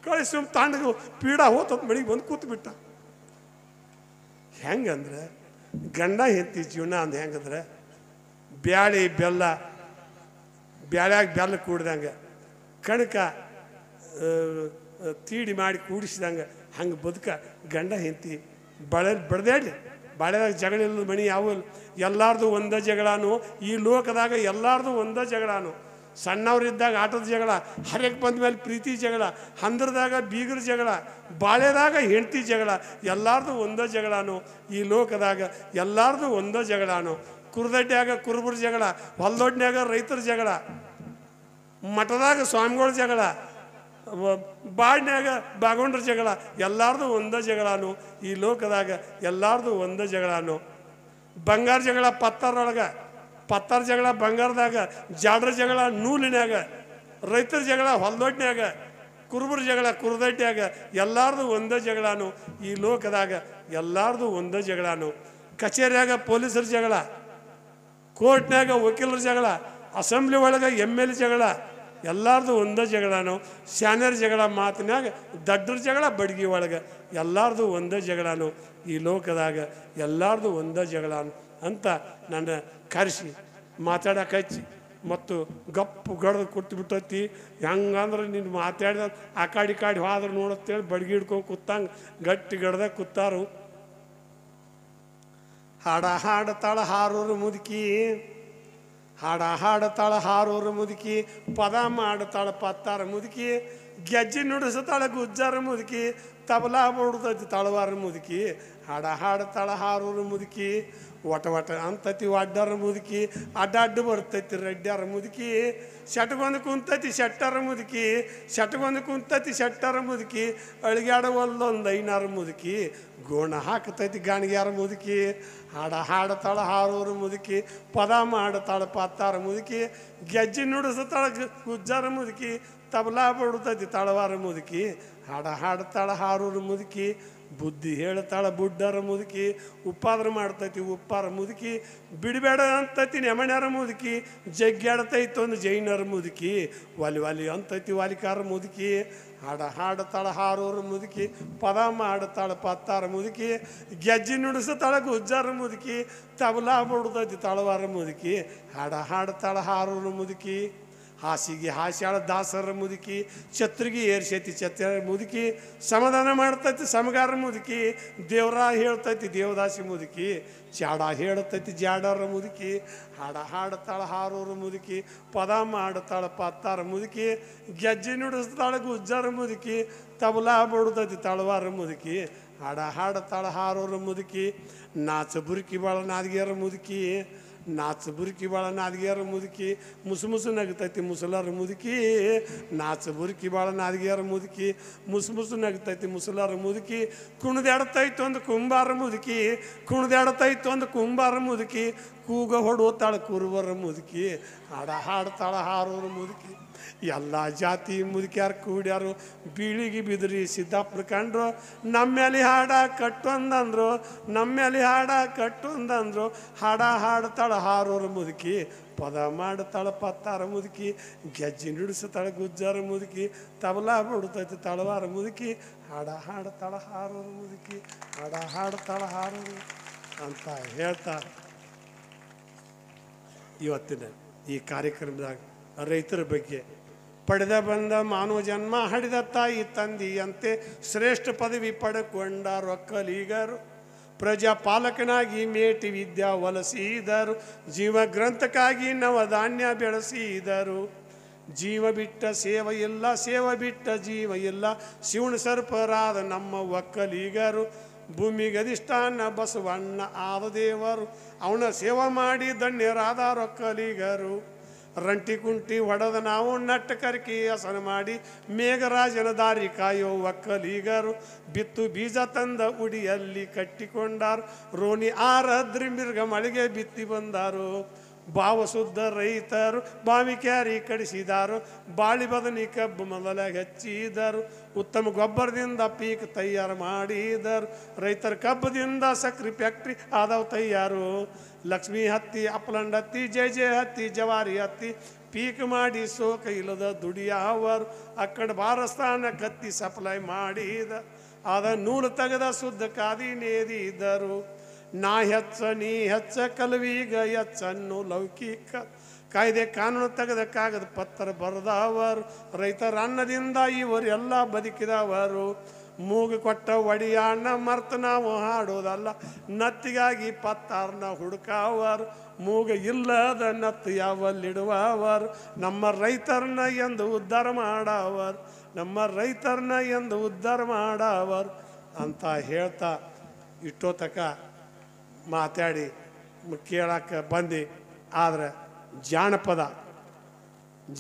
ಕಳಿಸಿ ಸುಮ್ಮ ತಾಂಡಗ ಪೀಡ ಹೋತ ಮನೆಗೆ ಬಂದು ಕೂತು ಬಿಟ್ಟ. ಹೆಂಗಂದ್ರೆ ಗಂಡ ಹೆಂಡತಿ ಜೀವನ ಅಂದ ಹೆಂಗಂದ್ರೆ ಬ್ಯಾಳ್ಯಾಗ ಬೆಲ್ಲ ಕೂಡ್ದಂಗೆ, ಕಣಕ ತೀಡಿ ಮಾಡಿ ಕೂಡಿಸಿದಂಗೆ ಹಂಗೆ ಬದುಕ ಗಂಡ ಹೆಂಡತಿ ಬಡ್ದಾಡ್ಲಿ. ಬಾಳೆದಾಗ ಜಗಳ ಇಲ್ಲದ ಮನೆ ಯಾವ ಇಲ್ಲ, ಎಲ್ಲಾರ್ದು ಒಂದೇ ಜಗಳಾನು. ಈ ಲೋಕದಾಗ ಎಲ್ಲಾರ್ದು ಒಂದೇ ಜಗಳಾನು. ಸಣ್ಣವ್ರಿದ್ದಾಗ ಆಟದ ಜಗಳ, ಹರಕ್ಕೆ ಬಂದ ಮೇಲೆ ಪ್ರೀತಿ ಜಗಳ, ಹಂದ್ರದಾಗ ಬೀಗರ ಜಗಳ, ಬಾಳೆದಾಗ ಹೆಂಡತಿ ಜಗಳ, ಎಲ್ಲಾರ್ದು ಒಂದೇ ಜಗಳಾನು. ಈ ಲೋಕದಾಗ ಎಲ್ಲಾರ್ದು ಒಂದೇ ಜಗಳಾನು. ಕುರ್ದಡ್ಡ್ಯಾಗ ಕುರುಬರ ಜಗಳ, ಹೊಲದೊಡ್ನ್ಯಾಗ ರೈತರ ಜಗಳ, ಮಠದಾಗ ಸ್ವಾಮಿಗಳ ಜಗಳ, ಬಾಡ್ನ್ಯಾಗ ಬಾಗೊಂಡ್ರ ಜಗಳ, ಎಲ್ಲಾರ್ದು ಒಂದೇ ಜಗಳಾನು. ಈ ಲೋಕದಾಗ ಎಲ್ಲಾರ್ದು ಒಂದೇ ಜಗಳಾನು. ಬಂಗಾರ ಜಗಳ ಪತ್ತಾರ ಜಗಳ ಬಂಗಾರದಾಗ, ಜಾಡ್ರ ಜಗಳ ನೂಲಿನ್ಯಾಗ, ರೈತರ ಜಗಳ ಹೊಲದೊಡ್ನ್ಯಾಗ, ಕುರುಬರ ಜಗಳ ಕುರುದಡ್ಡ್ಯಾಗ, ಎಲ್ಲಾರ್ದು ಒಂದೇ ಜಗಳಾನು. ಈ ಲೋಕದಾಗ ಎಲ್ಲಾರ್ದು ಒಂದೇ ಜಗಳಾನು. ಕಚೇರಿಯಾಗ ಪೊಲೀಸರ ಜಗಳ, ಕೋರ್ಟ್ನ್ಯಾಗ ವಕೀಲರ ಜಗಳ, ಅಸೆಂಬ್ಲಿ ಒಳಗೆ MLA ಜಗಳ, ಎಲ್ಲಾರ್ದು ಒಂದೇ ಜಗಳಾನು. ಶಾನ್ಯರ ಜಗಳ ಮಾತಿನಾಗ, ದಡ್ಡರ ಜಗಳ ಬಡ್ಗಿ ಒಳಗೆ, ಎಲ್ಲಾರ್ದು ಒಂದೇ ಜಗಳಾನು. ಈ ಲೋಕದಾಗ ಎಲ್ಲಾರ್ದು ಒಂದೇ ಜಗಳಾನು ಅಂತ ನನ್ನ ಕರೆಸಿ ಮಾತಾಡಕ್ಕೆ ಹಚ್ಚಿ ಮತ್ತು ಗಪ್ಪು ಗಡ್ದು ಕೊಟ್ಟು ಬಿಟ್ಟೈತಿ. ಹೆಂಗಂದ್ರೆ ನೀನು ಮಾತಾಡಿದ ಆ ಕಾಡಿ ಹೋದ್ರೆ ನೋಡತ್ತೇಳಿ ಬಡ್ಗಿ ಹಿಡ್ಕೊಂಡು ಕೂತಂಗೆ ಗಟ್ಟಿ ಗಡ್ದಾಗ ಕೂತಾರು. ಹಾಡ ಹಾಡತಾಳ ಹಾರೂರು ಮುದುಕಿ, ಹಾಡ ಹಾಡತಾಳ ಹಾರೂರು ಮುದುಕಿ, ಪದ ಮಾಡ್ತಾಳ ಪತ್ತಾರ ಮುದುಕಿ, ಗೆಜ್ಜೆ ನುಡಿಸ್ತಾಳ ಗುಜ್ಜಾರ ಮುದುಕಿ, ತಬಲಾ ಬಡ್ದೈತಿ ತಳವಾರ ಮುದುಕಿ. ಹಾಡ ಹಾಡತಾಳ ಹಾರೂರು ಮುದುಕಿ, ಒಟ ಒಟ ಅಂತತಿ ಒಡ್ಡಾರ ಮುದುಕಿ, ಅಡ್ಡಾಡ್ಡು ಬರ್ತೈತಿ ರೆಡ್ಡ್ಯಾರ ಮುದುಕಿ, ಶಟ್ಗೊಂದು ಕುಂತತಿ ಶೆಟ್ಟಾರ ಮುದುಕಿ, ಶಟ್ಗೊಂದು ಕುಂತತಿ ಶೆಟ್ಟಾರ ಮುದುಕಿ, ಅಳಿಗಾಡವಲ್ಲೊಂದು ಐನಾರ ಮುದುಕಿ, ಗೋಣ ಹಾಕ್ತೈತಿ ಗಾಣಿಗ್ಯಾರ ಮುದುಕಿ. ಹಾಡ ಹಾಡತಾಳ ಹಾರೂರು ಮುದುಕಿ, ಪದ ಮಾಡ್ತಾಳ ಪತ್ತಾರ ಮುದುಕಿ, ಗೆಜ್ಜೆ ನುಡಿಸ್ತಾಳ ಗುಜ್ಜಾರ ಮುದುಕಿ, ತಬಲಾ ಬಡ್ತೈತಿ ತಳವಾರ ಮುದುಕಿ. ಹಾಡ ಹಾಡ್ತಾಳ ಹಾರೂರು ಮುದುಕಿ, ಬುದ್ಧಿ ಹೇಳ್ತಾಳ ಬುಡ್ಡರ ಮುದುಕಿ, ಉಪ್ಪಾದ್ರ ಮಾಡ್ತೈತಿ ಉಪ್ಪಾರ ಮುದುಕಿ, ಬಿಡಬೇಡ ಅಂತೈತಿ ನೆಮಣ್ಯಾರ ಮುದುಕಿ, ಜಗ್ಗಾಡ್ತೈತಿ ಒಂದು ಜೈನರ ಮುದುಕಿ, ವಾಲಿ ವಾಲಿ ಅಂತೈತಿ ವಾಲಿಕಾರ ಮುದುಕಿ. ಹಾಡ ಹಾಡ್ತಾಳ ಹಾರೂರು ಮುದುಕಿ, ಪದ ಮಾಡ್ತಾಳ ಪತ್ತಾರ ಮುದುಕಿ, ಗೆಜ್ಜೆ ನುಡಿಸ್ತಾಳ ಗುಜ್ಜಾರ ಮುದುಕಿ, ತಬಲಾ ಬಡ್ದೈತಿ ತಳವಾರ ಮುದುಕಿ. ಹಾಡ ಹಾಡ್ತಾಳ ಹಾರೂರು ಮುದುಕಿ, ಹಾಸಿಗೆ ಹಾಸ್ಯಾಳ ದಾಸರ ಮುದುಕಿ, ಛತ್ರಿಗೆ ಏರ್ಸೈತಿ ಛತ್ರ ಮುದುಕಿ, ಸಮಾಧಾನ ಮಾಡ್ತೈತಿ ಸಮಗಾರ ಮುದುಕಿ, ದೇವ್ರ ಹೇಳ್ತೈತಿ ದೇವದಾಸಿ ಮುದುಕಿ, ಜಾಡ ಹೇಳ್ತೈತಿ ಜಾಡರ ಮುದುಕಿ. ಹಾಡ ಹಾಡ್ತಾಳ ಹಾರೂರು ಮುದುಕಿ, ಪದ ಮಾಡ್ತಾಳ ಪತ್ತಾರ ಮುದುಕಿ, ಗೆಜ್ಜೆ ನುಡಿಸ್ತಾಳ ಗುಜ್ಜಾರ ಮುದುಕಿ, ತಬಲಾ ಬಡ್ದೈತಿ ತಳವಾರ ಮುದುಕಿ. ಹಾಡ ಹಾಡ್ತಾಳ ಹಾರೂರು ಮುದುಕಿ, ನಾಚ ಬುರುಕಿ ಬಾಳ ನಾದಿಗೆಯರ ಮುದುಕಿ, ನಾಚ ಬುರುಕಿ ಬಾಳ ನಾದಿಗೆಯರ ಮುದುಕಿ, ಮುಸು ನಗ್ತೈತಿ ಮುಸಲಾರ ಮುದುಕಿ, ನಾಚ ಬುರುಕಿ ಬಾಳ ನಾದಿಗೆಯರ ಮುದುಕಿ, ಮುಸು ನಗ್ತೈತಿ ಮುಸಲಾರ ಮುದುಕಿ, ಕುಣಿದಾಡ್ತೈತಿ ಒಂದು ಕುಂಬಾರ ಮುದುಕಿ, ಕುಣಿದಾಡ್ತೈತಿ ಒಂದು ಕುಂಬಾರ ಮುದುಕಿ, ಕೂಗ ಹೊಡುತ್ತಾಳ ಕುರುವರ ಮುದುಕಿ. ಹಾಡ ಹಾಡ್ತಾಳ ಹಾರೂರು ಮುದುಕಿ, ಎಲ್ಲ ಜಾತಿ ಮುದುಕ್ಯಾರು ಕೂಡ್ಯಾರು ಬೀಳಿಗೆ ಬಿದ್ರಿ ಸಿದ್ದಾಪುರ ಕಂಡ್ರು, ನಮ್ಮೇಲೆ ಹಾಡ ಕಟ್ಟೊಂದಂದ್ರು, ನಮ್ಮೇಲೆ ಹಾಡ ಕಟ್ಟೊಂದಂದ್ರು. ಹಾಡ ಹಾಡ್ತಾಳ ಹಾರೂರು ಮುದುಕಿ, ಪದ ಮಾಡ್ತಾಳ ಪತ್ತಾರ ಮುದುಕಿ, ಗೆಜ್ಜೆ ನುಡಿಸ್ತಾಳ ಗುಜ್ಜಾರ ಮುದುಕಿ, ತಬಲಾ ಬಡ್ತೈತಿ ತಳವಾರ ಮುದುಕಿ. ಹಾಡ ಹಾಡ್ತಾಳ ಹಾರೂರು ಮುದುಕಿ, ಹಾಡ ಹಾಡ್ತಾಳ ಹಾರೂರು ಅಂತ ಹೇಳ್ತಾ ಇವತ್ತಿನ ಈ ಕಾರ್ಯಕ್ರಮದಾಗ ರೈತರ ಬಗ್ಗೆ ಪಡೆದ ಬಂದ ಮಾನವ ಜನ್ಮ ಹಡಿದ ತಾಯಿ ತಂದೆಯಂತೆ ಶ್ರೇಷ್ಠ ಪದವಿ ಪಡೆಕೊಂಡಾರು ಒಕ್ಕಲಿಗರು, ಪ್ರಜಾಪಾಲಕನಾಗಿ ಮೇಟಿ ವಿದ್ಯಾ ಒಲಿಸಿದರು, ಜೀವ ಗ್ರಂಥಕ್ಕಾಗಿ ನವಧಾನ್ಯ ಬೆಳೆಸಿದರು. ಜೀವ ಬಿಟ್ಟ ಸೇವೆ ಇಲ್ಲ, ಸೇವೆ ಬಿಟ್ಟ ಜೀವ ಇಲ್ಲ, ಶಿವನ ಸರ್ಪರಾದ ನಮ್ಮ ಒಕ್ಕಲಿಗರು. ಭೂಮಿಗೆ ಅಧಿಷ್ಠಾನ ಬಸವಣ್ಣ ಆದ ದೇವರು, ಅವನ ಸೇವೆ ಮಾಡಿ ಧನ್ಯರಾದ ಒಕ್ಕಲಿಗರು. ರಂಟಿ ಕುಂಟಿ ಹೊಡೆದ ನಾವು ನಟ್ಟ ಕರ್ಕಿ ಹಸನ ಮಾಡಿ ಮೇಘರಾಜನ ದಾರಿ ಕಾಯೋ ಒಕ್ಕಲಿಗರು. ಬಿತ್ತು ಬೀಜ ತಂದ ಉಡಿಯಲ್ಲಿ ಕಟ್ಟಿಕೊಂಡಾರು, ರೋಣಿ ಆರದ್ರಿ ಮಿರ್ಗ ಮಳೆಗೆ ಬಿತ್ತಿ ಬಂದಾರು. ಭಾವ ಶುದ್ಧ ರೈತರು ಬಾವಿ ಕ್ಯಾರಿ ಕಡಿಸಿದಾರು, ಬಾಳಿ ಬದನಿ ಕಬ್ಬು ಮೊದಲಾಗಿ ಹಚ್ಚಿದರು. ಉತ್ತಮ ಗೊಬ್ಬರದಿಂದ ಪೀಕ್ ತಯಾರು ಮಾಡಿದರು, ರೈತರ ಕಬ್ಬದಿಂದ ಸಕ್ರಿ ಫ್ಯಾಕ್ಟ್ರಿ ಆದವು ತಯಾರು. ಲಕ್ಷ್ಮೀ ಹತ್ತಿ ಅಪ್ಲಂಡ್ ಹತ್ತಿ ಜೆ ಹತ್ತಿ ಜವಾರಿ ಹತ್ತಿ ಪೀಕ್ ಮಾಡಿ ಸೋಕ ಇಲ್ಲದ ದುಡಿಯವರು. ಅಕ್ಕಡೆ ಬಾರಸ್ಥಾನ ಕತ್ತಿ ಸಪ್ಲೈ ಮಾಡಿದ, ಆದ ನೂಲು ತೆಗೆದ ಶುದ್ಧ ಕಾದಿ ನೇದಿದರು. ನಾ ಹೆಚ್ಚ ನೀ ಹೆಚ್ಚ ಕಲವೀಗ ಹೆಚ್ಚನ್ನು ಲೌಕಿಕ ಕಾಯ್ದೆ ಕಾನೂನು ತೆಗೆದ ಕಾಗದ ಪತ್ರ ಬರೆದವರು. ರೈತರ ಅನ್ನದಿಂದ ಇವರೆಲ್ಲ ಬದುಕಿದವರು. ಮೂಗು ಕೊಟ್ಟ ಒಡಿಯಾಣ ಮರ್ತ ನಾವು ಹಾಡೋದಲ್ಲ, ನತ್ತಿಗಾಗಿ ಪತ್ತಾರನ ಹುಡುಕವರು. ಮೂಗ ಇಲ್ಲದ ನತ್ತು ಯಾವಲ್ಲಿಡುವವರು, ನಮ್ಮ ರೈತರನ್ನ ಎಂದು ಉದ್ಧಾರ ಮಾಡವರು, ನಮ್ಮ ರೈತರನ್ನ ಎಂದು ಉದ್ಧಾರ ಮಾಡವರು ಅಂತ ಹೇಳ್ತಾ ಇಷ್ಟೊತ್ತಕ ಮಾತಾಡಿ ಕೇಳಕ್ಕೆ ಬಂದು. ಆದರೆ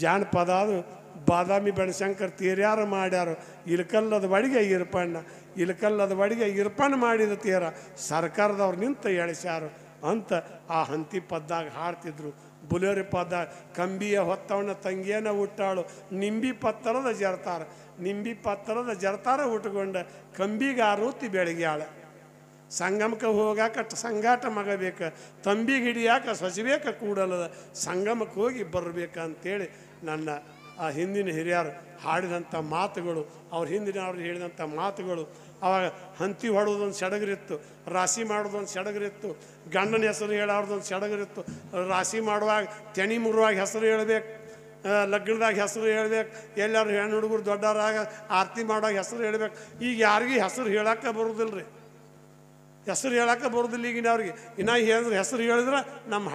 ಜಾನಪದ ಅದು ಬಾದಾಮಿ ಬನಶಂಕರ್ ತೀರ್ಯಾರು ಮಾಡ್ಯಾರು. ಇಲ್ಕಲ್ಲದ ಬಡಿಗೆ ಇರ್ಪಣ್ಣ, ಇಲ್ಕಲ್ಲದ ಬಡಿಗೆ ಇರ್ಪಣ್ಣ ಮಾಡಿದ ತೀರ ಸರ್ಕಾರದವ್ರು ನಿಂತು ಎಳಿಸ್ಯಾರು ಅಂತ ಆ ಹಂತಿ ಪದ್ದಾಗ ಹಾಡ್ತಿದ್ರು. ಬುಲೇರಿ ಪದ್ದಾಗ ಕಂಬಿಯ ಹೊತ್ತವನ ತಂಗಿಯನ ಹುಟ್ಟಾಳು, ನಿಂಬಿ ಪತ್ತರದ ಜರ್ತಾರ, ನಿಂಬಿ ಪತ್ತರದ ಜರ್ತಾರ ಉಟ್ಕೊಂಡ ಕಂಬಿಗಾರೂತಿ ಬೆಳಗ್ಯಾಳ. ಸಂಗಮಕ್ಕೆ ಹೋಗಾಕ ಸಂಗಾಟ ಮಗಬೇಕ, ತಂಬಿಗೆ ಹಿಡಿಯಾಕ ಸೊಸಬೇಕ ಕೂಡಲದ, ಸಂಗಮಕ್ಕೆ ಹೋಗಿ ಬರಬೇಕಂತೇಳಿ ನನ್ನ ಆ ಹಿಂದಿನ ಹಿರಿಯರು ಹಾಡಿದಂಥ ಮಾತುಗಳು, ಅವ್ರ ಹಿಂದಿನವ್ರು ಹೇಳಿದಂಥ ಮಾತುಗಳು. ಅವಾಗ ಹಂತಿ ಹೊಡೋದೊಂದು ಸಡಗರಿತ್ತು, ರಾಶಿ ಮಾಡೋದೊಂದು ಸಡಗರಿತ್ತು, ಗಂಡನ ಹೆಸರು ಹೇಳೋದೊಂದು ಸಡಗರಿತ್ತು. ರಾಶಿ ಮಾಡುವಾಗ ತೆನಿ ಮುರುವಾಗ ಹೆಸರು ಹೇಳ್ಬೇಕು, ಲಗ್ನದಾಗ ಹೆಸರು ಹೇಳ್ಬೇಕು, ಎಲ್ಲರೂ ಹೆಣ್ಣು ಹುಡುಗರು ದೊಡ್ಡವರಾಗ ಆರತಿ ಮಾಡುವಾಗ ಹೆಸರು ಹೇಳ್ಬೇಕು. ಈಗ ಯಾರಿಗೂ ಹೆಸರು ಹೇಳಕ್ಕೆ ಬರೋದಿಲ್ಲ ರೀ. ಹೆಸರು ಹೇಳಕ್ಕೆ ಬರೋದಿಲ್ಲ ಈಗಿನ ಅವ್ರಿಗೆ. ಇನ್ನು ಹೇಳಿದ್ರೆ ಹೆಸರು ಹೇಳಿದ್ರೆ ನಮ್ಮ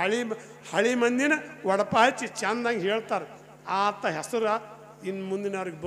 ಹಳಿ ಮಂದಿನ ಒಡಪ ಹಚ್ಚಿ ಚಂದಂಗೆ ಹೇಳ್ತಾರೆ. ಆತ ಹೆಸರು ಇನ್ನು ಮುಂದಿನವ್ರಿಗೆ